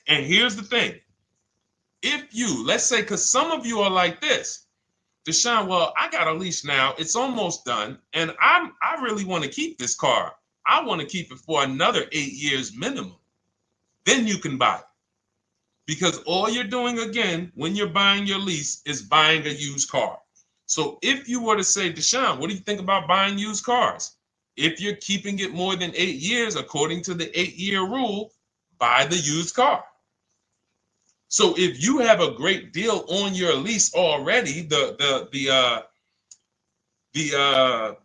And here's the thing. If you, let's say, because some of you are like this, Deshone, well, I got a lease now. It's almost done. And I really want to keep this car. I want to keep it for another 8 years minimum. Then you can buy it. Because all you're doing, again, when you're buying your lease is buying a used car. So if you were to say, Deshone, what do you think about buying used cars? If you're keeping it more than 8 years, according to the 8-year rule, buy the used car. So if you have a great deal on your lease already, the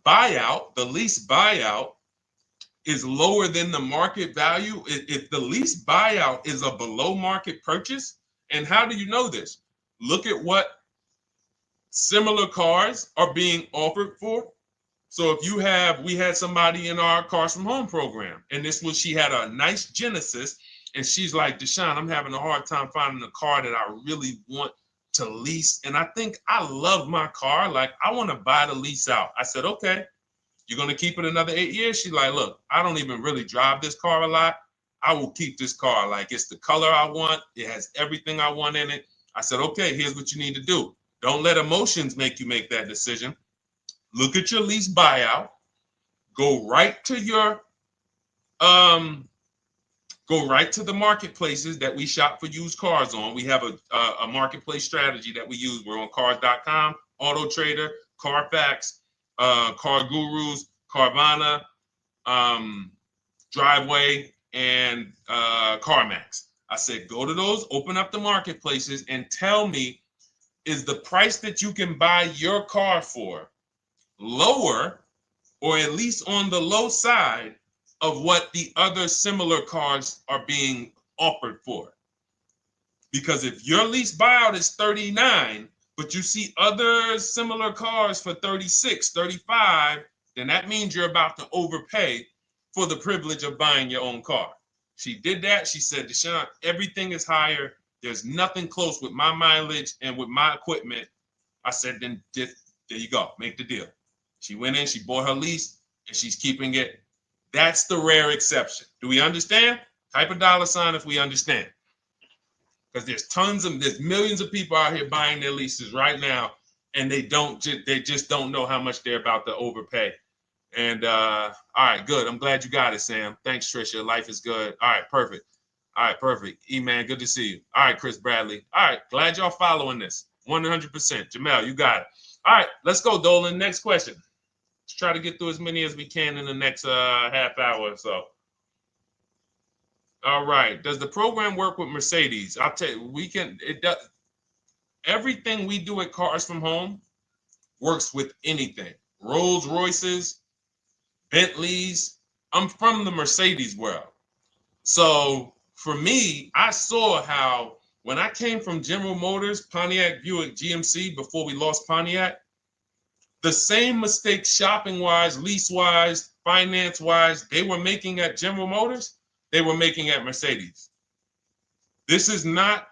buyout, the lease buyout is lower than the market value. If the lease buyout is a below market purchase, and how do you know this? Look at what similar cars are being offered for. So if you have, we had somebody in our Cars from Home program, and she had a nice Genesis, and she's like, Deshone, I'm having a hard time finding a car that I really want to lease. And I think I love my car. Like, I want to buy the lease out. I said, okay, you're going to keep it another 8 years? She's like, look, I don't even really drive this car a lot. I will keep this car. Like, it's the color I want. It has everything I want in it. I said, okay, here's what you need to do. Don't let emotions make you make that decision. Look at your lease buyout. Go right to your go right to the marketplaces that we shop for used cars on. We have a marketplace strategy that we use. We're on cars.com, Auto Trader, Carfax, Car Gurus, Carvana, Driveway, and CarMax. I said, go to those, open up the marketplaces, and tell me, is the price that you can buy your car for lower, or at least on the low side of what the other similar cars are being offered for? Because if your lease buyout is 39, but you see other similar cars for 36, 35, then that means you're about to overpay for the privilege of buying your own car. She did that. She said, Deshone, everything is higher. There's nothing close with my mileage and with my equipment. I said, then there you go. Make the deal. She went in, she bought her lease, and she's keeping it. That's the rare exception. Do we understand? Type a $sign if we understand. Because there's millions of people out here buying their leases right now, and they just don't know how much they're about to overpay. And all right, good. I'm glad you got it, Sam. Thanks, Trisha. Life is good. All right, perfect. All right, perfect. E-Man, good to see you. All right, Chris Bradley. All right, glad y'all following this. 100%. Jamel, you got it. All right, let's go, Dolan. Next question. Let's try to get through as many as we can in the next half hour or so. All right. Does the program work with Mercedes? I'll tell you, it does. Everything we do at Cars from Home works with anything. Rolls Royces, Bentleys. I'm from the Mercedes world. So for me, I saw how when I came from General Motors, Pontiac, Buick, GMC, before we lost Pontiac, the same mistakes shopping-wise, lease-wise, finance-wise, they were making at General Motors, they were making at Mercedes. It's not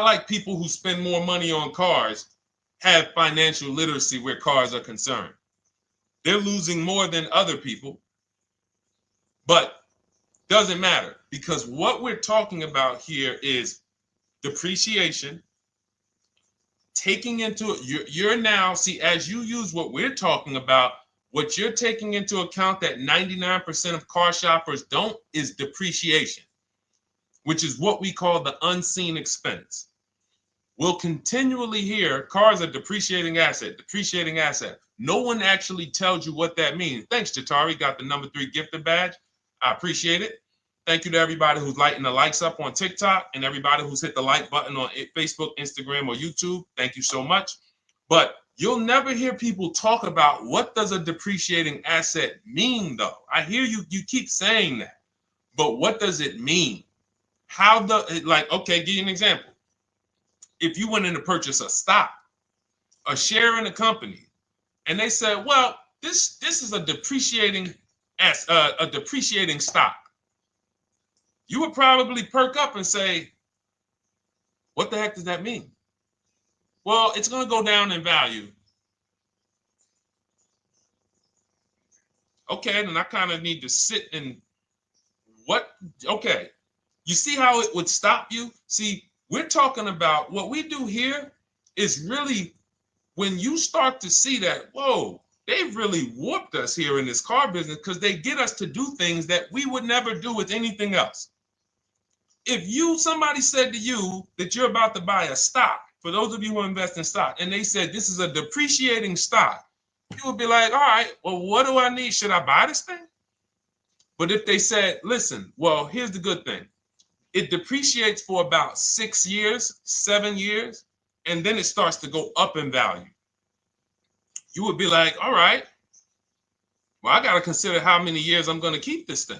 like people who spend more money on cars have financial literacy where cars are concerned. They're losing more than other people, but doesn't matter, because what we're talking about here is depreciation, taking into you're now, see, as you use what we're talking about, what you're taking into account that 99% of car shoppers don't is depreciation, which is what we call the unseen expense. We'll continually hear cars are depreciating asset, depreciating asset. No one actually tells you what that means. Thanks, Jatari. Got the number 3 gifted badge. I appreciate it. Thank you to everybody who's lighting the likes up on TikTok and everybody who's hit the like button on Facebook, Instagram, or YouTube. Thank you so much. But you'll never hear people talk about what does a depreciating asset mean, though. I hear you keep saying that, but what does it mean? Okay, give you an example. If you went in to purchase a stock, a share in a company, and they said, well, this is a depreciating stock, you would probably perk up and say, what the heck does that mean? Well, it's going to go down in value. Okay, then I kind of need to sit and okay. You see how it would stop you? See, we're talking about what we do here is really when you start to see that, whoa, they've really warped us here in this car business because they get us to do things that we would never do with anything else. If somebody said to you that you're about to buy a stock, for those of you who invest in stock, and they said this is a depreciating stock, you would be like, all right, well, what do I need? Should I buy this thing? But if they said, listen, well, here's the good thing. It depreciates for about 6 years, 7 years, and then it starts to go up in value. You would be like, all right, well, I got to consider how many years I'm going to keep this thing.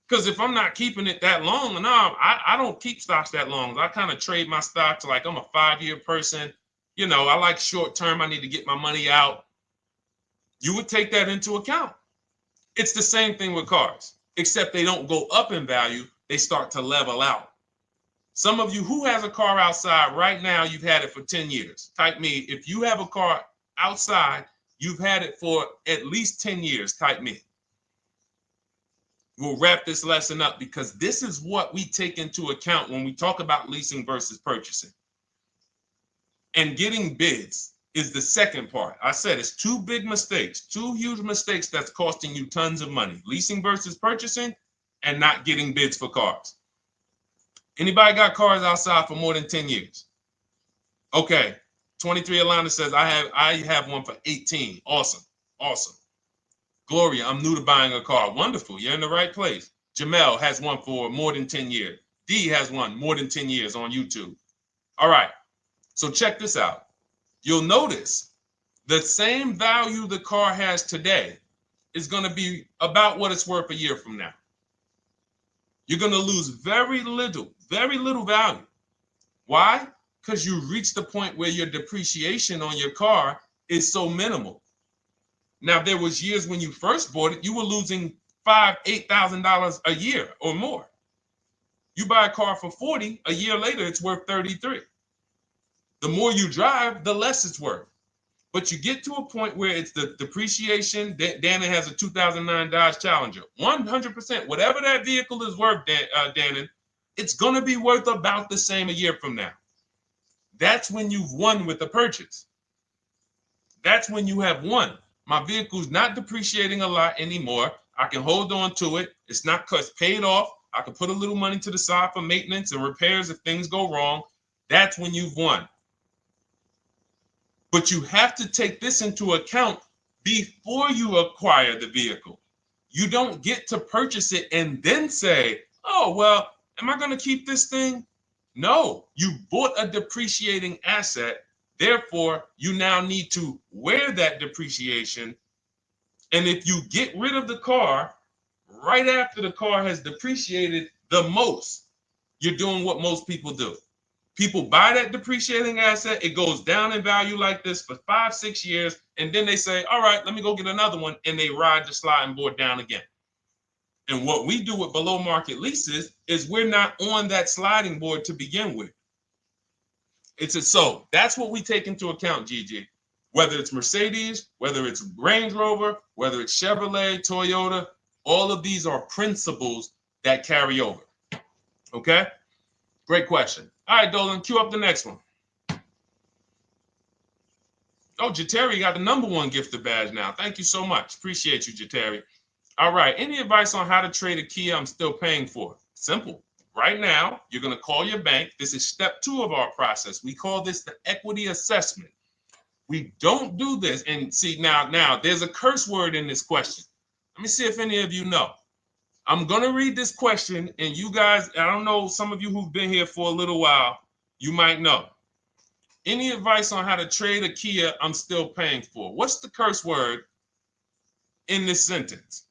Because if I'm not keeping it that long, no, I don't keep stocks that long. I kind of trade my stocks like I'm a 5-year person. You know, I like short term. I need to get my money out. You would take that into account. It's the same thing with cars, except they don't go up in value. They start to level out. Some of you who has a car outside right now, you've had it for 10 years. Type me. If you have a car outside, you've had it for at least 10 years. Type me. We'll wrap this lesson up because this is what we take into account when we talk about leasing versus purchasing. And getting bids is the second part. I said it's 2 big mistakes, 2 huge mistakes that's costing you tons of money. Leasing versus purchasing and not getting bids for cars. Anybody got cars outside for more than 10 years? Okay, 23 Alana says, I have one for 18. Awesome. Awesome. Gloria, I'm new to buying a car. Wonderful. You're in the right place. Jamel has one for more than 10 years. D has one more than 10 years on YouTube. All right. So check this out. You'll notice the same value the car has today is going to be about what it's worth a year from now. You're going to lose very little value. Why? Because you reach the point where your depreciation on your car is so minimal. Now, there was years when you first bought it, you were losing $5,000, $8,000 a year or more. You buy a car for 40, a year later, it's worth 33. The more you drive, the less it's worth. But you get to a point where it's the depreciation. Dannon has a 2009 Dodge Challenger. 100%, whatever that vehicle is worth, Dannon, it's going to be worth about the same a year from now. That's when you've won with the purchase. That's when you have won. My vehicle's not depreciating a lot anymore. I can hold on to it. It's not because it's paid off. I can put a little money to the side for maintenance and repairs if things go wrong. That's when you've won. But you have to take this into account before you acquire the vehicle. You don't get to purchase it and then say, oh, well, am I going to keep this thing? No, you bought a depreciating asset. Therefore, you now need to wear that depreciation. And if you get rid of the car right after the car has depreciated the most, you're doing what most people do. People buy that depreciating asset. It goes down in value like this for 5-6 years. And then they say, all right, let me go get another one. And they ride the sliding board down again. And what we do with below market leases is we're not on that sliding board to begin with. So that's what we take into account, Gigi. Whether it's Mercedes, whether it's Range Rover, whether it's Chevrolet, Toyota, all of these are principles that carry over. Okay? Great question. All right, Dolan, cue up the next one. Oh, Jateri got the #1 gifted badge now. Thank you so much. Appreciate you, Jateri. All right. Any advice on how to trade a Kia I'm still paying for? Simple. Right now, you're going to call your bank. This is step 2 of our process. We call this the equity assessment. We don't do this. And see, now there's a curse word in this question. Let me see if any of you know. I'm going to read this question, and you guys, I don't know, some of you who've been here for a little while, you might know. Any advice on how to trade a Kia I'm still paying for? What's the curse word in this sentence?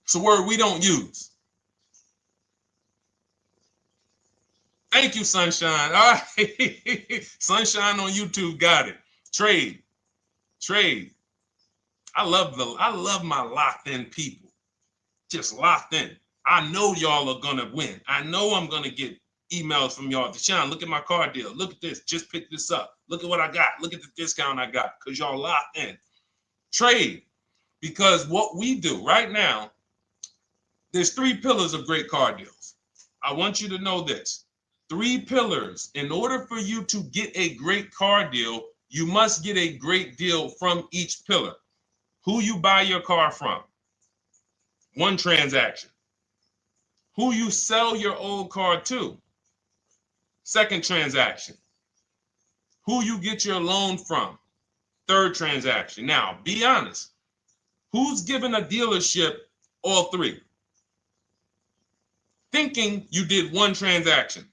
It's a word we don't use. Thank you, Sunshine. All right. Sunshine on YouTube got it. Trade. I love my locked in people. Just locked in. I know y'all are gonna win. I know I'm gonna get emails from y'all. Deshaun, look at my car deal. Look at this. Just pick this up. Look at what I got. Look at the discount I got. Because y'all locked in. Trade. Because what we do right now, there's 3 pillars of great car deals. I want you to know this. 3 pillars. In order for you to get a great car deal, you must get a great deal from each pillar. Who you buy your car from. 1 transaction. Who you sell your old car to. 2nd transaction. Who you get your loan from. 3rd transaction. Now, be honest. Who's giving a dealership all 3? Thinking you did 1 transaction.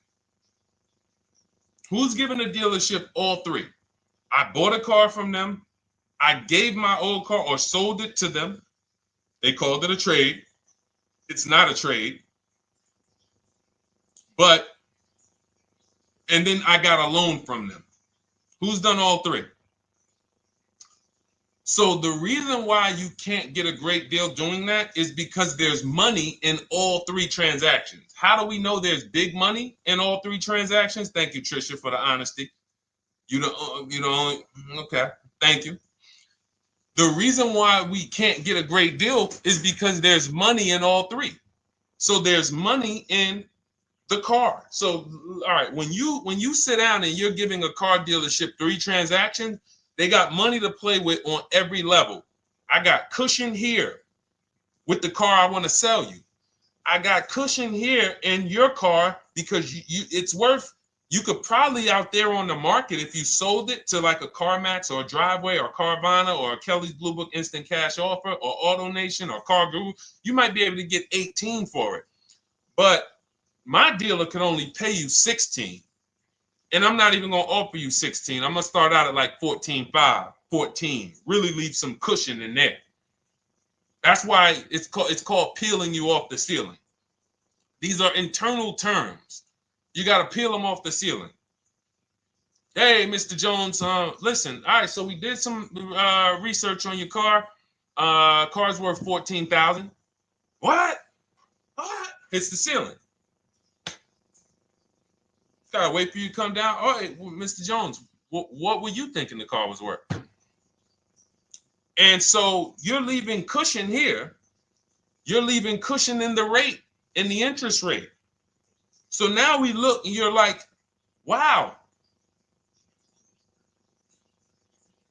Who's giving a dealership all 3? I bought a car from them. I gave my old car or sold it to them. They called it a trade. It's not a trade. And then I got a loan from them. Who's done all 3? So the reason why you can't get a great deal doing that is because there's money in all 3 transactions. How do we know there's big money in all 3 transactions? Thank you, Tricia, for the honesty. You know, okay, thank you. The reason why we can't get a great deal is because there's money in all 3. So there's money in the car. So, all right, when you sit down and you're giving a car dealership 3 transactions, they got money to play with on every level. I got cushion here with the car I want to sell you. I got cushion here in your car because it's worth You could probably out there on the market, if you sold it to like a CarMax or a Driveway or Carvana or a Kelly's Blue Book Instant Cash Offer or AutoNation or Car Guru, you might be able to get 18 for it. But my dealer could only pay you 16. And I'm not even going to offer you 16. I'm going to start out at like 14.5, 14. Really leave some cushion in there. That's why it's called peeling you off the ceiling. These are internal terms. You got to peel them off the ceiling. Hey, Mr. Jones, listen. All right, so we did some research on your car. Car's worth $14,000. What? Hits the ceiling. Gotta wait for you to come down. All right, well, Mr. Jones, what were you thinking the car was worth? And so you're leaving cushion here. You're leaving cushion in the rate, in the interest rate. So now we look and you're like, wow,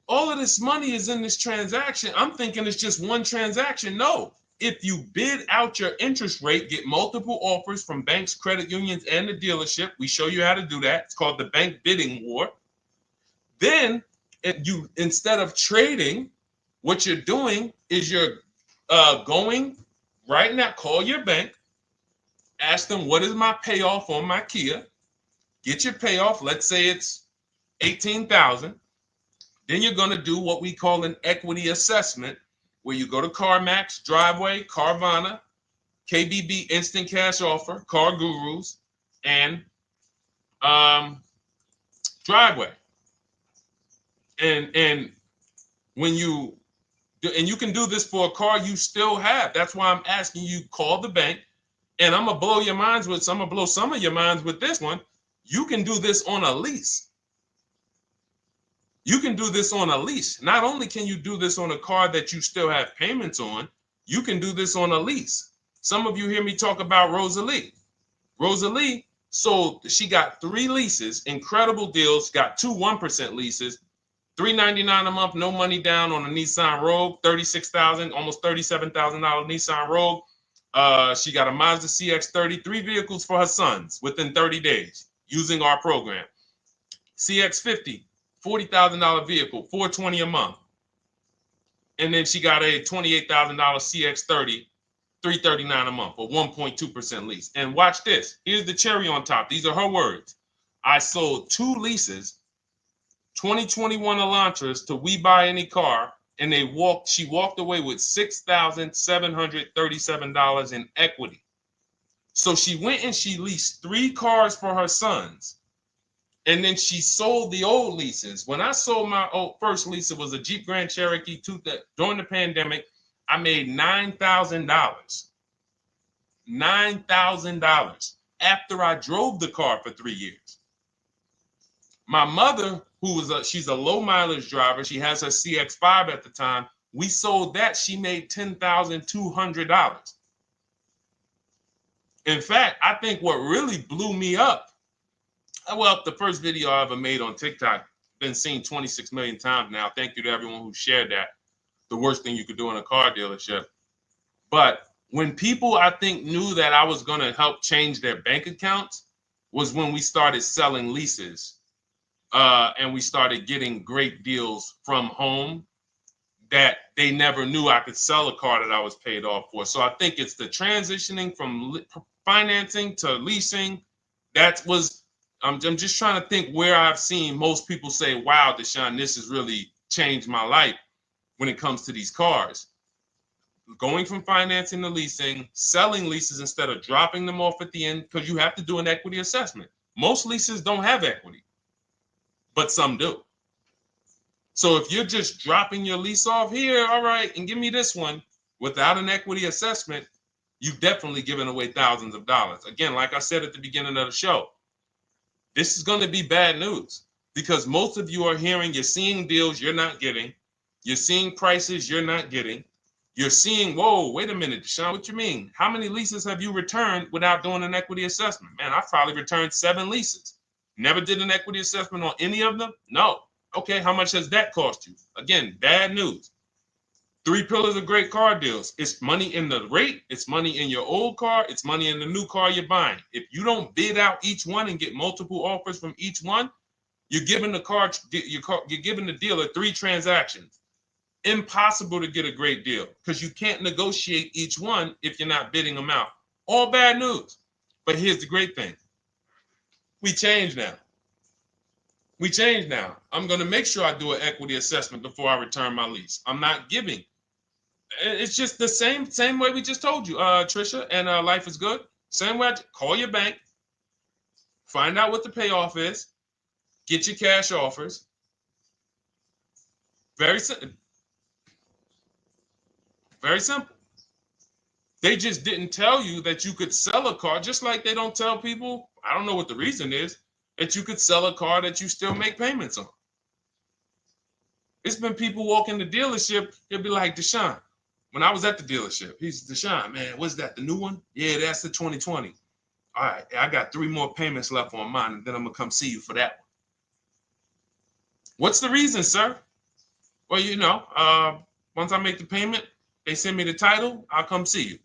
all of this money is in this transaction. I'm thinking it's just one transaction. No, if you bid out your interest rate, get multiple offers from banks, credit unions, and the dealership. We show you how to do that. It's called the bank bidding war. Then you, instead of trading, what you're doing is you're going right now, call your bank, ask them, what is my payoff on my Kia? Get your payoff. Let's say it's $18,000. Then you're going to do what we call an equity assessment, where you go to CarMax, Driveway, Carvana, KBB Instant Cash Offer, Car Gurus, and Driveway. And when you do, and you can do this for a car you still have. That's why I'm asking you, call the bank. And I'm gonna blow your minds with, I'm gonna blow some of your minds with this one. You can do this on a lease. You can do this on a lease. Not only can you do this on a car that you still have payments on, you can do this on a lease. Some of you hear me talk about Rosalie. Rosalie sold, she got 3 leases, incredible deals, got 2 1% leases, $399 a month, no money down on a Nissan Rogue, $36,000, almost $37,000 Nissan Rogue. She got a Mazda CX-30, 3 vehicles for her sons within 30 days using our program. CX-50, $40,000 vehicle, $420 a month. And then she got a $28,000 CX-30, $339 a month, or 1.2% lease. And watch this. Here's the cherry on top. These are her words. I sold 2 leases, 2021 Elantras, to We Buy Any Car, and she walked away with $6,737 in equity. So she went and she leased 3 cars for her sons. And then she sold the old leases. When I sold my first lease, it was a Jeep Grand Cherokee during the pandemic. I made $9,000. $9,000 after I drove the car for 3 years. My mother, she's a low mileage driver. She has her CX-5 at the time. We sold that. She made $10,200. In fact, I think what really blew me up, well, the first video I ever made on TikTok, been seen 26 million times now. Thank you to everyone who shared that. The worst thing you could do in a car dealership. But when people, I think, knew that I was going to help change their bank accounts was when we started selling leases. And we started getting great deals from home that they never knew I could sell a car that I was paid off for. So I think it's the transitioning from financing to leasing. I'm just trying to think where I've seen most people say, wow, Deshone, this has really changed my life when it comes to these cars. Going from financing to leasing, selling leases instead of dropping them off at the end, because you have to do an equity assessment. Most leases don't have equity, but some do. So if you're just dropping your lease off here, all right, and give me this one without an equity assessment, you've definitely given away thousands of dollars. Again, like I said at the beginning of the show, this is going to be bad news because most of you are you're seeing deals you're not getting. You're seeing prices you're not getting. You're seeing, whoa, wait a minute, Deshone, what you mean? How many leases have you returned without doing an equity assessment? Man, I've probably returned 7 leases. Never did an equity assessment on any of them? No. Okay, how much has that cost you? Again, bad news. Three pillars of great car deals. It's money in the rate, it's money in your old car, it's money in the new car you're buying. If you don't bid out each one and get multiple offers from each one, you're giving you're giving the dealer 3 transactions. Impossible to get a great deal because you can't negotiate each one if you're not bidding them out. All bad news. But here's the great thing. We change now. We change now. I'm going to make sure I do an equity assessment before I return my lease. I'm not giving. It's just the same way we just told you, Trisha, and Life is Good. Same way. Call your bank, find out what the payoff is, get your cash offers. Very simple. Very simple. They just didn't tell you that you could sell a car, just like they don't tell people, I don't know what the reason is, that you could sell a car that you still make payments on. It's been people walk in the dealership, they'll be like, Deshone, when I was at the dealership, he's Deshone, man, what's that, the new one? Yeah, that's the 2020. All right, I got 3 more payments left on mine, and then I'm going to come see you for that one. What's the reason, sir? Well, you know, once I make the payment, they send me the title, I'll come see you.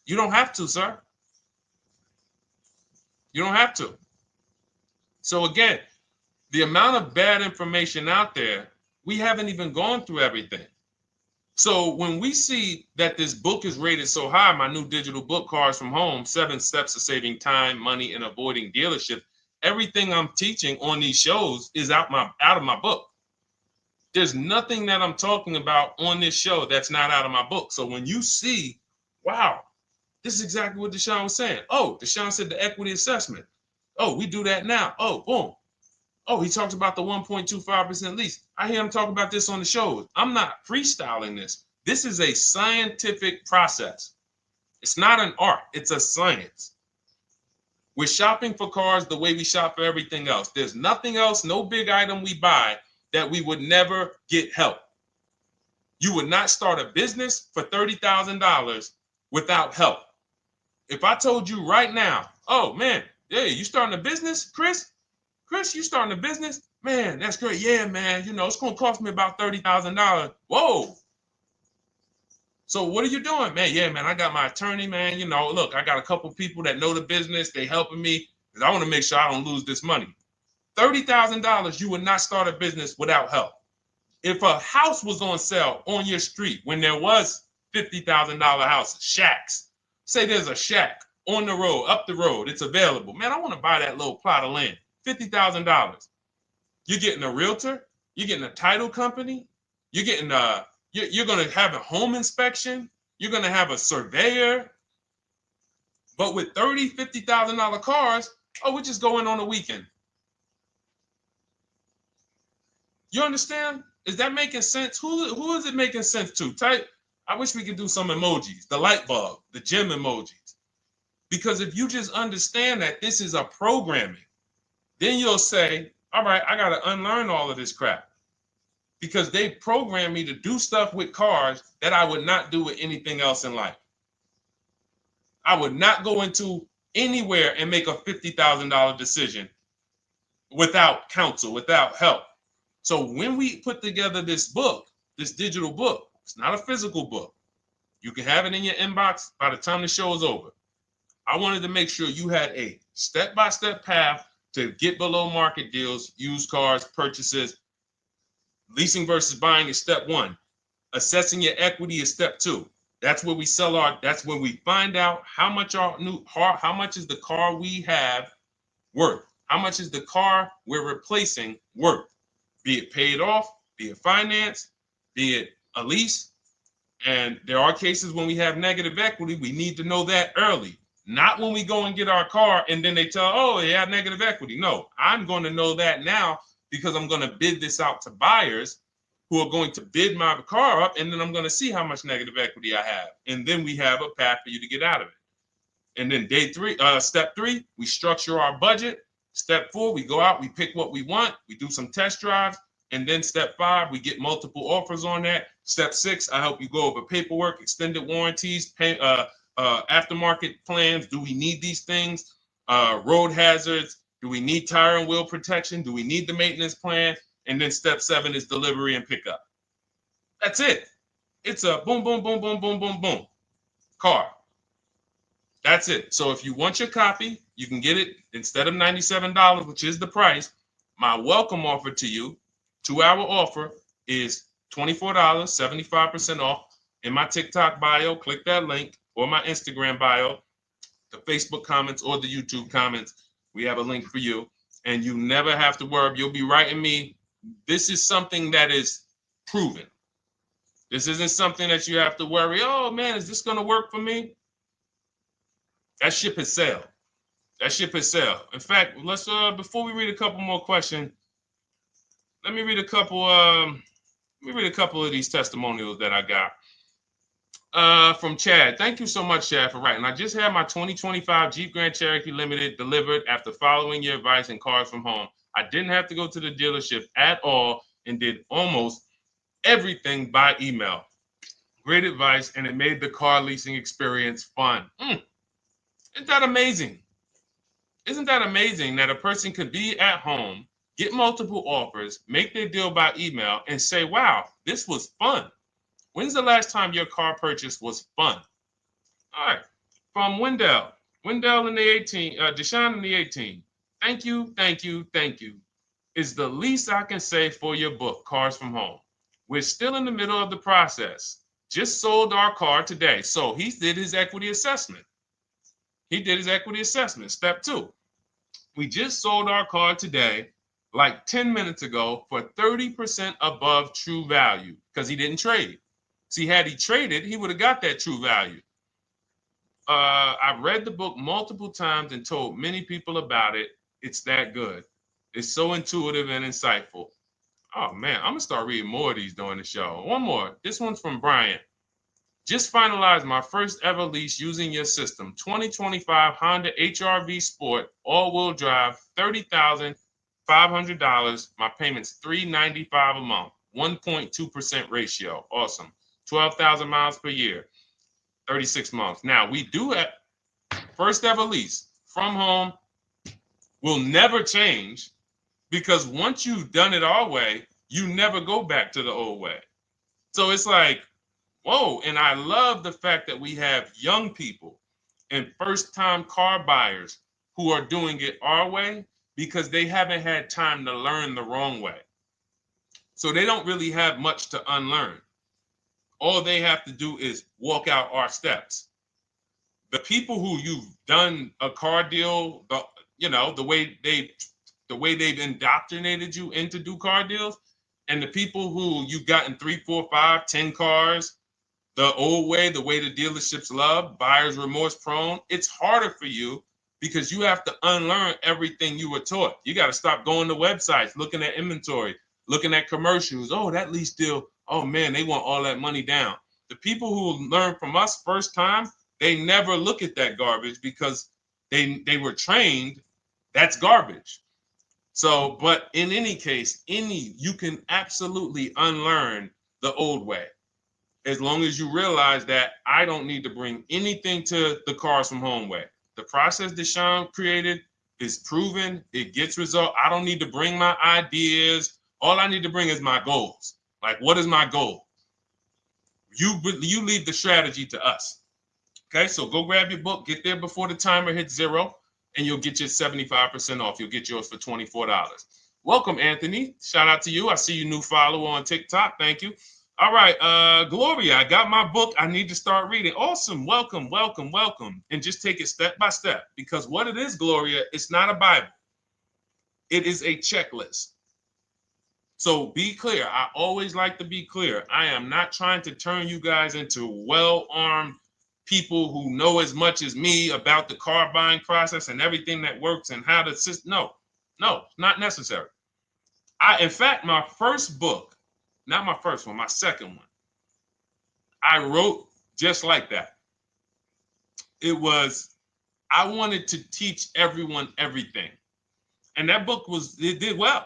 You don't have to, sir. You don't have to. So again, the amount of bad information out there, we haven't even gone through everything. So when we see that this book is rated so high, my new digital book, Cars from Home, 7 Steps to Saving Time, Money, and Avoiding Dealership, everything I'm teaching on these shows is out of my book. There's nothing that I'm talking about on this show that's not out of my book. So when you see, wow, this is exactly what Deshone was saying. Oh, Deshone said the equity assessment. Oh, we do that now. Oh, boom. Oh, he talks about the 1.25% lease. I hear him talk about this on the shows. I'm not freestyling this. This is a scientific process. It's not an art. It's a science. We're shopping for cars the way we shop for everything else. There's nothing else, no big item we buy that we would never get help. You would not start a business for $30,000 without help. If I told you right now, oh man, yeah, you starting a business, Chris? Chris, you starting a business? Man, that's great. Yeah, man, you know, it's going to cost me about $30,000. Whoa. So what are you doing? Man, yeah, man, I got my attorney, man. You know, look, I got a couple people that know the business. They helping me because I want to make sure I don't lose this money. $30,000, you would not start a business without help. If a house was on sale on your street when there was $50,000 houses, shacks, say there's a shack on the road, up the road, it's available. Man, I want to buy that little plot of land, $50,000. You're getting a realtor, you're getting a title company, you're getting you're going to have a home inspection, you're going to have a surveyor. But with $50,000 cars, oh, we just go in on a weekend. You understand? Is that making sense? Who is it making sense to? Type. I wish we could do some emojis, the light bulb, the gym emojis. Because if you just understand that this is a programming, then you'll say, all right, I got to unlearn all of this crap. Because they programmed me to do stuff with cars that I would not do with anything else in life. I would not go into anywhere and make a $50,000 decision without counsel, without help. So when we put together this book, this digital book, it's not a physical book. You can have it in your inbox by the time the show is over. I wanted to make sure you had a step-by-step path to get below market deals, used cars, purchases. Leasing versus buying is step 1. Assessing your equity is step 2. That's where we that's where we find out how much how much is the car we have worth? How much is the car we're replacing worth? Be it paid off, be it financed, be it a lease. And there are cases when we have negative equity, we need to know that early. Not when we go and get our car and then they tell, oh, you have negative equity. No, I'm going to know that now because I'm going to bid this out to buyers who are going to bid my car up, and then I'm going to see how much negative equity I have. And then we have a path for you to get out of it. And then step 3, we structure our budget. Step 4, we go out, we pick what we want, we do some test drives. And then step 5, we get multiple offers on that. Step 6, I help you go over paperwork, extended warranties, aftermarket plans. Do we need these things? Road hazards. Do we need tire and wheel protection? Do we need the maintenance plan? And then step 7 is delivery and pickup. That's it. It's a boom, boom, boom, boom, boom, boom, boom car. That's it. So if you want your copy, you can get it instead of $97, which is the price. My welcome offer to you, 2-hour offer, is $24, 75% off. In my TikTok bio, click that link, or my Instagram bio, the Facebook comments or the YouTube comments. We have a link for you, and you never have to worry. You'll be writing me. This is something that is proven. This isn't something that you have to worry. Oh man, is this going to work for me? That ship has sailed. That ship has sailed. In fact, let's before we read a couple more questions, let me read a couple. Of these testimonials that I got. From Chad. Thank you so much, Chad, for writing. I just had my 2025 Jeep Grand Cherokee Limited delivered after following your advice and Cars from Home. I didn't have to go to the dealership at all and did almost everything by email. Great advice, and it made the car leasing experience fun. Isn't that amazing? Isn't that amazing that a person could be at home, get multiple offers, make their deal by email, and say, wow, this was fun. When's the last time your car purchase was fun? All right. From Wendell. Wendell in the 18, Deshone in the 18. Thank you, thank you, thank you. Is the least I can say for your book, Cars from Home. We're still in the middle of the process. Just sold our car today. So he did his equity assessment. Step 2. We just sold our car today, like 10 minutes ago, for 30% above true value because he didn't trade. See, had he traded, he would have got that true value. I've read the book multiple times and told many people about it. It's that good. It's so intuitive and insightful. Oh, man, I'm going to start reading more of these during the show. One more. This one's from Brian. Just finalized my first ever lease using your system. 2025 Honda HR-V Sport, all-wheel drive, $30,500. My payment's $395 a month, 1.2% ratio. Awesome. 12,000 miles per year, 36 months. Now, we do have first ever lease from home. Will never change because once you've done it our way, you never go back to the old way. So it's like, whoa. And I love the fact that we have young people and first-time car buyers who are doing it our way because they haven't had time to learn the wrong way. So they don't really have much to unlearn. All they have to do is walk out our steps. The people who you've done a car deal, the way they've indoctrinated you into do car deals, and the people who you've gotten 3, 4, 5, 10 cars, the old way, the way the dealerships love, buyer's remorse prone, it's harder for you because you have to unlearn everything you were taught. You got to stop going to websites, looking at inventory, looking at commercials. Oh, that lease deal. Oh man, they want all that money down. The people who learn from us first time, they never look at that garbage because they were trained that's garbage. So, but in any case, you can absolutely unlearn the old way. As long as you realize that I don't need to bring anything to the Cars from Home way. The process Deshone created is proven. It gets result. I don't need to bring my ideas. All I need to bring is my goals. Like, what is my goal? You leave the strategy to us. Okay, so go grab your book, get there before the timer hits 0, and you'll get your 75% off. You'll get yours for $24. Welcome, Anthony. Shout out to you. I see you new follower on TikTok. Thank you. All right, Gloria, I got my book. I need to start reading. Awesome. Welcome, welcome, welcome. And just take it step by step because what it is, Gloria, it's not a Bible. It is a checklist. So be clear. I always like to be clear. I am not trying to turn you guys into well-armed people who know as much as me about the car buying process and everything that works and how to assist. No, not necessary. In fact, my first book, not my first one, my second one, I wrote just like that. I wanted to teach everyone everything. And that book it did well.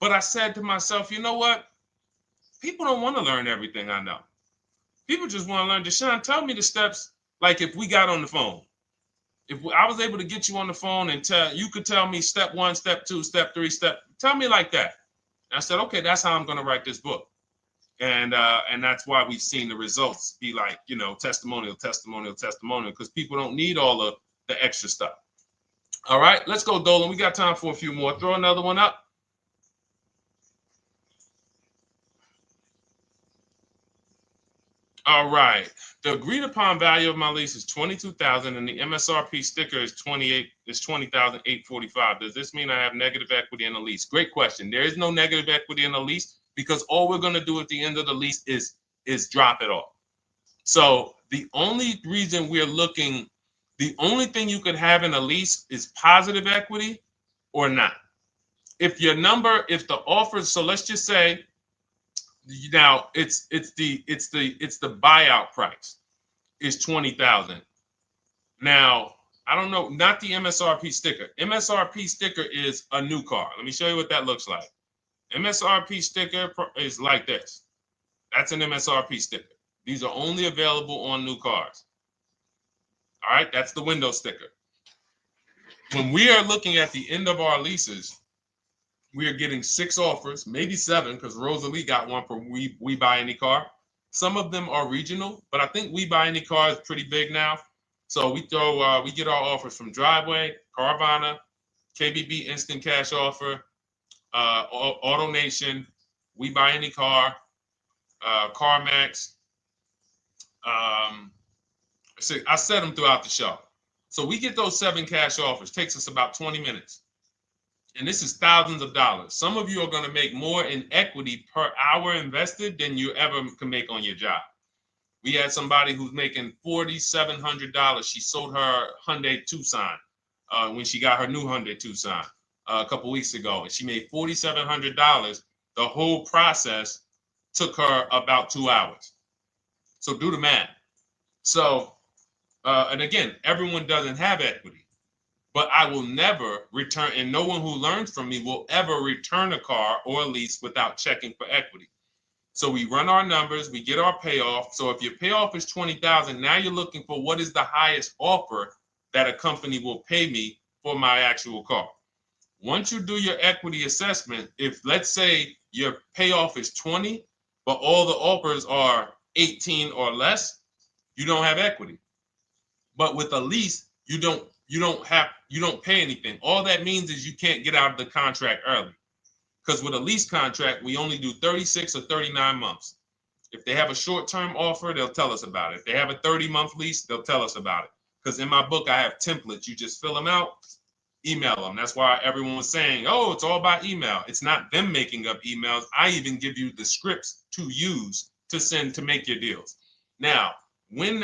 But I said to myself, you know what? People don't want to learn everything I know. People just want to learn. Deshone, tell me the steps, like if we got on the phone. If I was able to get you on the phone and you could tell me step 1, step 2, step 3, tell me like that. And I said, okay, that's how I'm going to write this book. And that's why we've seen the results be like, you know, testimonial, because people don't need all of the extra stuff. All right, let's go, Dolan. We got time for a few more. Throw another one up. All right. The agreed upon value of my lease is $22,000, and the MSRP sticker is $20,845. Does this mean I have negative equity in the lease? Great question. There is no negative equity in the lease because all we're going to do at the end of the lease is drop it off. So the only reason we're looking, the only thing you could have in a lease is positive equity or not. If your number, if the offer, so let's just say now it's the buyout price is 20,000. Now, I don't know, not the MSRP sticker. MSRP sticker is a new car. Let me show you what that looks like. MSRP sticker is like this. That's an MSRP sticker. These are only available on new cars. All right, that's the window sticker. When we are looking at the end of our leases, we are getting 6 offers, maybe 7, because Rosalie got one for We Buy Any Car. Some of them are regional, but I think We Buy Any Car is pretty big now. So we get our offers from Driveway, Carvana, KBB Instant Cash Offer, AutoNation, We Buy Any Car, CarMax. So I set them throughout the show. So we get those 7 cash offers. Takes us about 20 minutes. And this is thousands of dollars. Some of you are going to make more in equity per hour invested than you ever can make on your job. We had somebody who's making $4,700. She sold her Hyundai Tucson when she got her new Hyundai Tucson a couple weeks ago. And she made $4,700. The whole process took her about 2 hours. So do the math. So, and again, everyone doesn't have equity. But I will never return, and no one who learns from me will ever return a car or a lease without checking for equity. So we run our numbers, we get our payoff. So if your payoff is $20,000, now you're looking for what is the highest offer that a company will pay me for my actual car. Once you do your equity assessment, if let's say your payoff is 20, but all the offers are 18 or less, you don't have equity. But with a lease, you don't pay anything. All that means is you can't get out of the contract early. Because with a lease contract, we only do 36 or 39 months. If they have a short-term offer, they'll tell us about it. If they have a 30-month lease, they'll tell us about it. Because in my book, I have templates. You just fill them out, email them. That's why everyone was saying, oh, it's all by email. It's not them making up emails. I even give you the scripts to use to send to make your deals. Now, when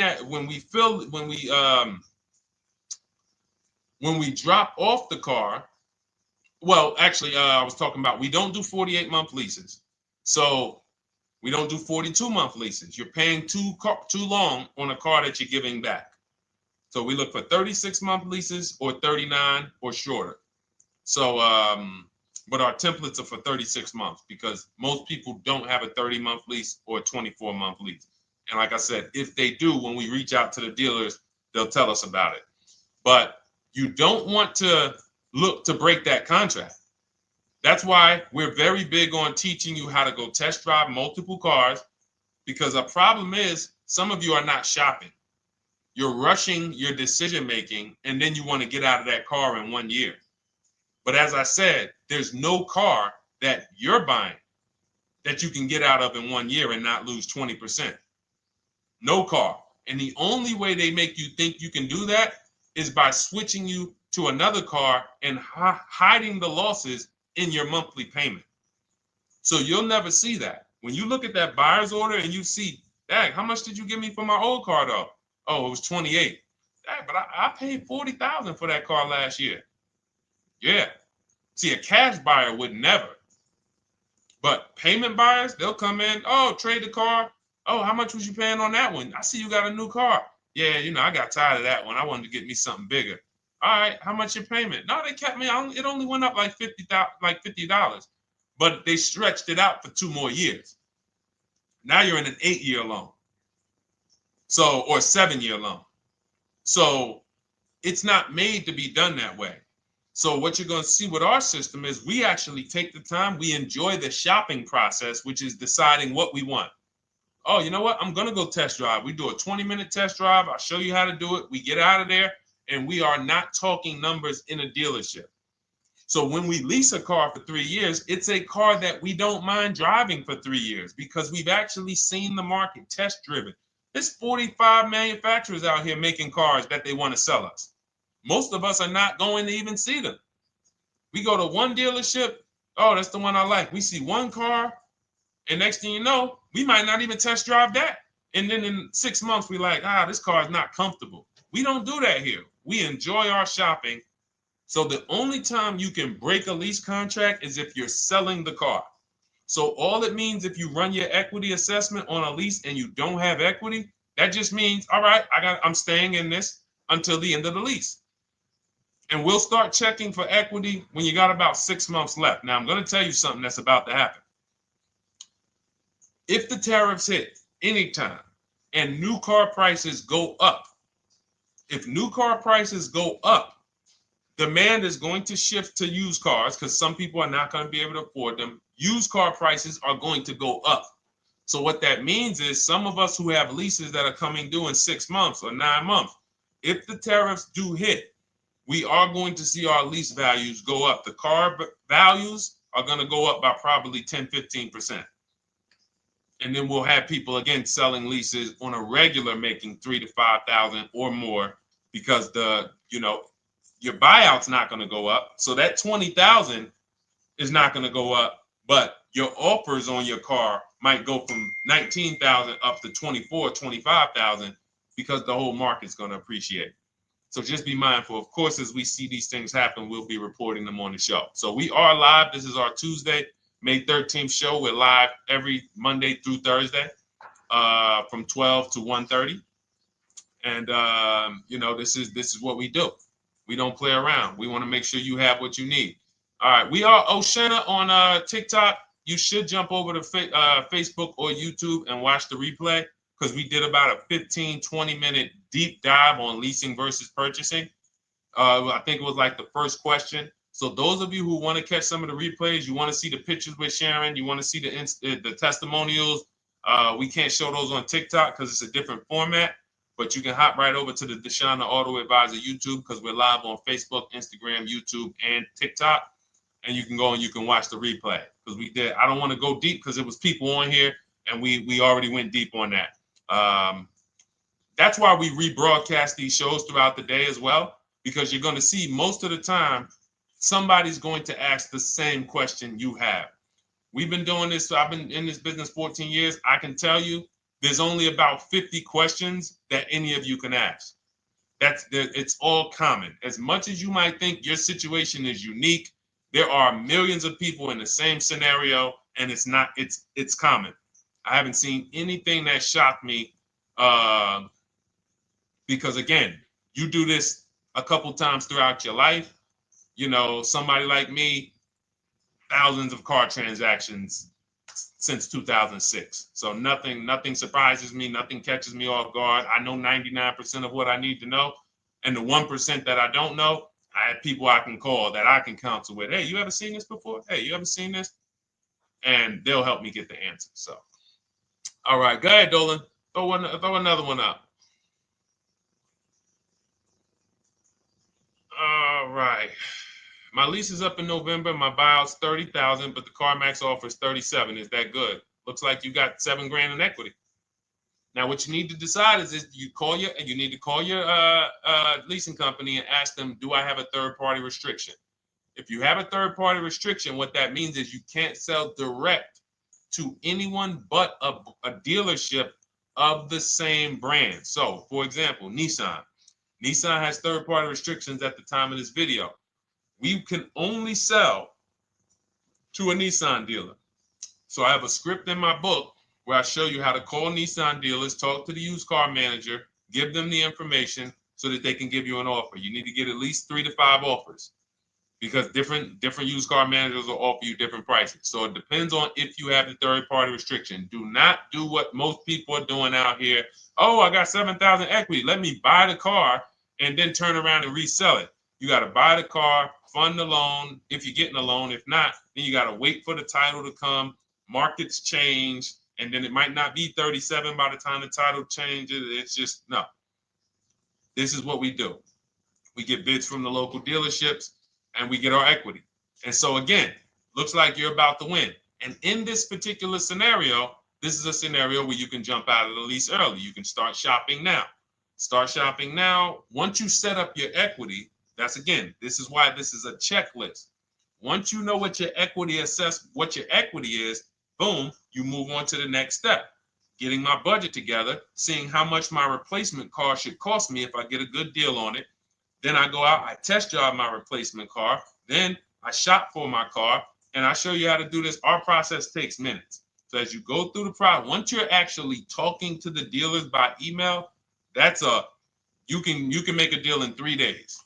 we drop off the car, well, actually, I was talking about we don't do 48-month leases. So we don't do 42-month leases. You're paying too long on a car that you're giving back. So we look for 36-month leases or 39 or shorter. So, but our templates are for 36 months because most people don't have a 30-month lease or a 24-month lease. And like I said, if they do, when we reach out to the dealers, they'll tell us about it. But you don't want to look to break that contract. That's why we're very big on teaching you how to go test drive multiple cars, because a problem is some of you are not shopping. You're rushing your decision making, and then you want to get out of that car in 1 year. But as I said, there's no car that you're buying that you can get out of in 1 year and not lose 20%. No car. And the only way they make you think you can do that is by switching you to another car and hiding the losses in your monthly payment. So you'll never see that. When you look at that buyer's order and you see, dang, how much did you give me for my old car though? Oh, it was 28. Dang, but I paid 40,000 for that car last year. Yeah. See, a cash buyer would never. But payment buyers, they'll come in, oh, trade the car. Oh, how much was you paying on that one? I see you got a new car. Yeah, I got tired of that one. I wanted to get me something bigger. All right, how much your payment? No, they kept me on. It only went up like $50, but they stretched it out for 2 more years. Now you're in an 8-year loan. So, or 7-year loan. So it's not made to be done that way. So what you're going to see with our system is we actually take the time, we enjoy the shopping process, which is deciding what we want. Oh, you know what? I'm going to go test drive. We do a 20-minute test drive. I'll show you how to do it. We get out of there, and we are not talking numbers in a dealership. So when we lease a car for 3 years, it's a car that we don't mind driving for 3 years because we've actually seen the market, test driven. There's 45 manufacturers out here making cars that they want to sell us. Most of us are not going to even see them. We go to one dealership. Oh, that's the one I like. We see one car, and next thing you know, we might not even test drive that. And then in 6 months, we're like, this car is not comfortable. We don't do that here. We enjoy our shopping. So the only time you can break a lease contract is if you're selling the car. So all it means if you run your equity assessment on a lease and you don't have equity, that just means, all right, I'm staying in this until the end of the lease. And we'll start checking for equity when you got about 6 months left. Now, I'm going to tell you something that's about to happen. If the tariffs hit anytime and new car prices go up, if new car prices go up, demand is going to shift to used cars because some people are not going to be able to afford them. Used car prices are going to go up. So what that means is some of us who have leases that are coming due in 6 months or 9 months, if the tariffs do hit, we are going to see our lease values go up. The car values are going to go up by probably 10, 15%. And then we'll have people, again, selling leases on a regular making $3,000 to $5,000 or more because your buyout's not going to go up. So that $20,000 is not going to go up, but your offers on your car might go from $19,000 up to $24,000, $25,000 because the whole market's going to appreciate. So just be mindful. Of course, as we see these things happen, we'll be reporting them on the show. So we are live. This is our Tuesday, May 13th show. We're live every Monday through Thursday from 12 to 1:30. And, this is what we do. We don't play around. We want to make sure you have what you need. All right. We are Oshena on TikTok. You should jump over to Facebook or YouTube and watch the replay because we did about a 15, 20-minute deep dive on leasing versus purchasing. I think it was like the first question. So those of you who want to catch some of the replays, you want to see the pictures with Sharon, you want to see the testimonials, we can't show those on TikTok because it's a different format. But you can hop right over to the Deshone the Auto Advisor YouTube because we're live on Facebook, Instagram, YouTube, and TikTok. And you can go and you can watch the replay because we did. I don't want to go deep because it was people on here and we already went deep on that. That's why we rebroadcast these shows throughout the day as well, because you're going to see most of the time somebody's going to ask the same question you have. We've been doing this. So I've been in this business 14 years. I can tell you there's only about 50 questions that any of you can ask. It's all common. As much as you might think your situation is unique, there are millions of people in the same scenario, and it's common. I haven't seen anything that shocked me because, again, you do this a couple times throughout your life. Somebody like me, thousands of car transactions since 2006. So nothing surprises me. Nothing catches me off guard. I know 99% of what I need to know. And the 1% that I don't know, I have people I can call that I can counsel with. Hey, you ever seen this before? Hey, you ever seen this? And they'll help me get the answer. So, all right, go ahead, Dolan. Throw another one up. All right. My lease is up in November. My buyout's $30,000, but the CarMax offers $37,000. Is that good? Looks like you got $7,000 in equity. Now, what you need to decide is you need to call your leasing company and ask them, do I have a third-party restriction? If you have a third-party restriction, what that means is you can't sell direct to anyone but a dealership of the same brand. So, for example, Nissan. Nissan has third-party restrictions at the time of this video. We can only sell to a Nissan dealer. So I have a script in my book where I show you how to call Nissan dealers, talk to the used car manager, give them the information so that they can give you an offer. You need to get at least 3 to 5 offers because different used car managers will offer you different prices. So it depends on if you have the third-party restriction. Do not do what most people are doing out here. Oh, I got $7,000 equity. Let me buy the car and then turn around and resell it. You got to buy the car, fund the loan if you're getting a loan. If not, then you got to wait for the title to come. Markets change, and then it might not be 37 by the time the title changes. It's just, no. This is what we do. We get bids from the local dealerships, and we get our equity. And so again, looks like you're about to win. And in this particular scenario, this is a scenario where you can jump out of the lease early. You can start shopping now. Start shopping now. Once you set up your equity, this is why this is a checklist. Once you know what your equity is, boom, you move on to the next step. Getting my budget together, seeing how much my replacement car should cost me if I get a good deal on it. Then I go out, I test drive my replacement car. Then I shop for my car, and I show you how to do this. Our process takes minutes. So as you go through the process, once you're actually talking to the dealers by email, you can make a deal in 3 days.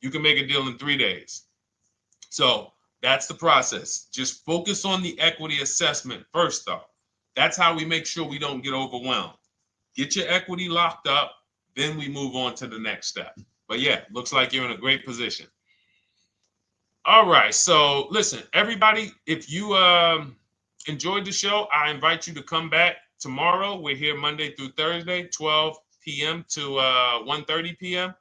You can make a deal in 3 days. So that's the process. Just focus on the equity assessment first, though. That's how we make sure we don't get overwhelmed. Get your equity locked up, then we move on to the next step. But yeah, looks like you're in a great position. All right, so listen, everybody, if you enjoyed the show, I invite you to come back tomorrow. We're here Monday through Thursday, 12 p.m. to 1:30 p.m.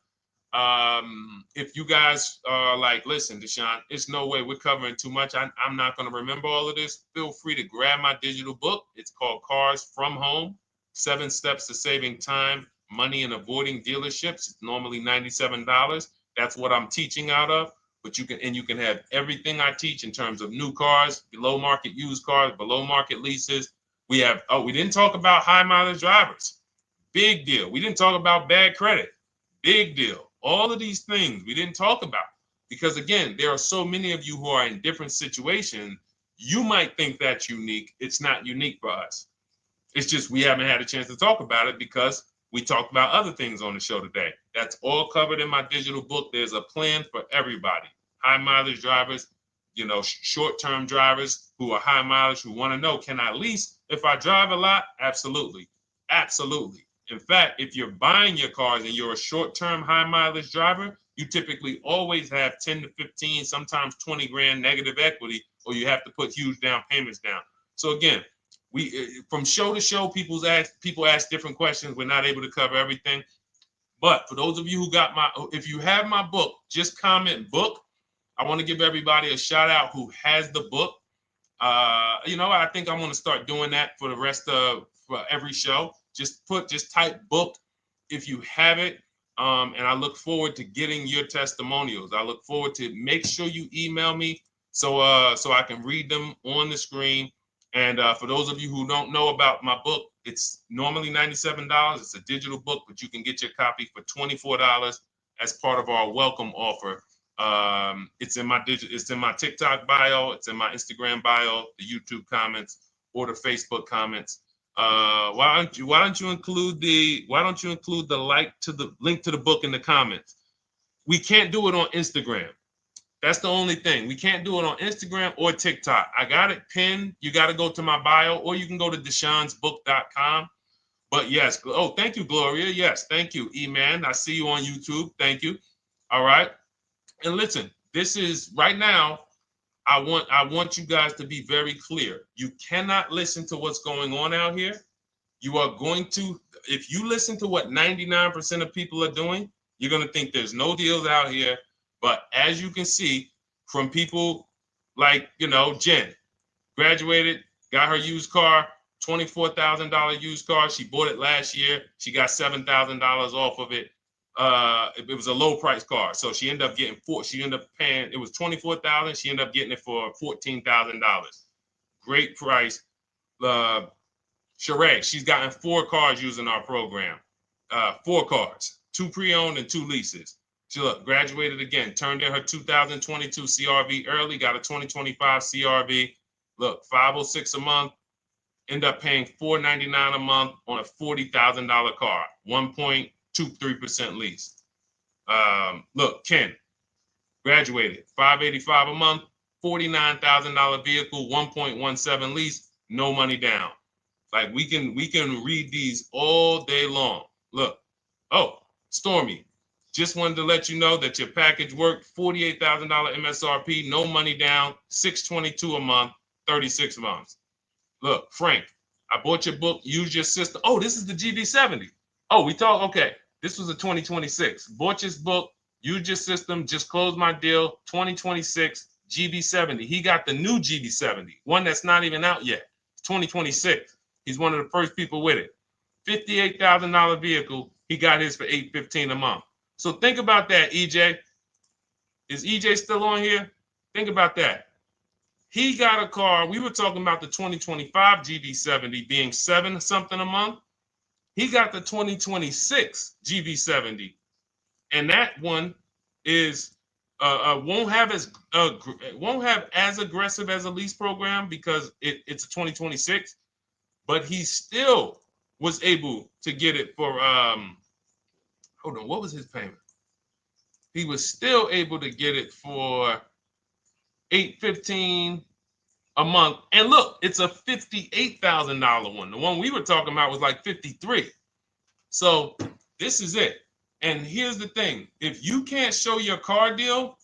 If you guys are like, listen, Deshone, it's no way we're covering too much. I'm not going to remember all of this. Feel free to grab my digital book. It's called Cars from Home, 7 Steps to Saving Time, Money, and Avoiding Dealerships. It's normally $97. That's what I'm teaching out of. But you can have everything I teach in terms of new cars, below market used cars, below market leases. We didn't talk about high mileage drivers. Big deal. We didn't talk about bad credit. Big deal. All of these things we didn't talk about because, again, there are so many of you who are in different situations. You might think that's unique. It's not unique for us. It's just we haven't had a chance to talk about it because we talked about other things on the show today. That's all covered in my digital book. There's a plan for everybody. High mileage drivers, short-term drivers who are high mileage, who want to know, can I lease if I drive a lot? Absolutely. Absolutely. In fact, if you're buying your cars and you're a short-term high mileage driver, you typically always have 10 to 15, sometimes 20 grand negative equity, or you have to put huge down payments down. So again, from show to show, people ask different questions. We're not able to cover everything. But for those of you if you have my book, just comment book. I want to give everybody a shout out who has the book. I think I'm going to start doing that for the rest of for every show. Just type book if you have it. And I look forward to getting your testimonials. I look forward to make sure you email me so I can read them on the screen. And for those of you who don't know about my book, it's normally $97. It's a digital book, but you can get your copy for $24 as part of our welcome offer. It's in my TikTok bio, it's in my Instagram bio, the YouTube comments, or the Facebook comments. Why don't you include the link to the book in the comments? We can't do it on Instagram. That's the only thing. We can't do it on Instagram or TikTok. I got it pinned. You got to go to my bio, or you can go to deshonesbook.com. But yes, thank you, Gloria. Yes, thank you, E-Man. I see you on YouTube. Thank you. All right. And listen, this is right now. I want you guys to be very clear. You cannot listen to what's going on out here. You are going to, if you listen to what 99% of people are doing, you're going to think there's no deals out here. But as you can see from people like, Jen, graduated, got her used car, $24,000 used car. She bought it last year. She got $7,000 off of it. It was a low price car. So she ended up getting paying, it was $24,000. She ended up getting it for $14,000. Great price. Sheree, she's gotten 4 cars using our program. 4 cars, 2 pre-owned and 2 leases. She graduated again, turned in her 2022 CRV early, got a 2025 CRV. Look, $506 a month, end up paying $499 a month on a $40,000 car, 1.23% lease. Look, Ken, graduated, $585 a month, $49,000 vehicle, 1.17 lease, no money down. Like we can read these all day long. Look, Stormy, Just wanted to let you know that your package worked. $48,000 MSRP, no money down, $622 a month, 36 months. Look, Frank, I bought your book, Use Your System. Oh, this is the GB70. Oh, we talked, okay. This was a 2026. Bought this book, Use Your System, just closed my deal, 2026, GB70. He got the new GB70, one that's not even out yet. It's 2026. He's one of the first people with it. $58,000 vehicle. He got his for $815 a month. So think about that, EJ. Is EJ still on here? Think about that. He got a car. We were talking about the 2025 GB70 being $7 something a month. He got the 2026 GB70, and that one is won't have as aggressive as a lease program because it's a 2026, but he still was able to get it for hold on, what was his payment? He was still able to get it for $815 a month. And look, it's a $58,000 one. The one we were talking about was like 53. So this is it. And here's the thing. If you can't show your car deal,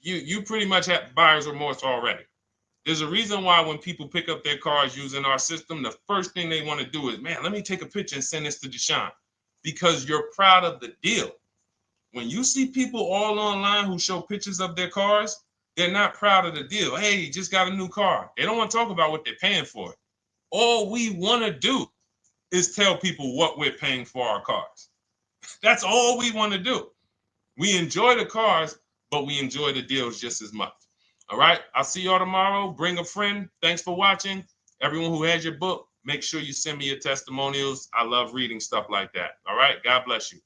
you pretty much have buyer's remorse already. There's a reason why when people pick up their cars using our system, the first thing they want to do is, man, let me take a picture and send this to Deshone, because you're proud of the deal. When you see people all online who show pictures of their cars, they're not proud of the deal. Hey, just got a new car. They don't want to talk about what they're paying for it. All we want to do is tell people what we're paying for our cars. That's all we want to do. We enjoy the cars, but we enjoy the deals just as much. All right. I'll see y'all tomorrow. Bring a friend. Thanks for watching. Everyone who has your book, make sure you send me your testimonials. I love reading stuff like that. All right. God bless you.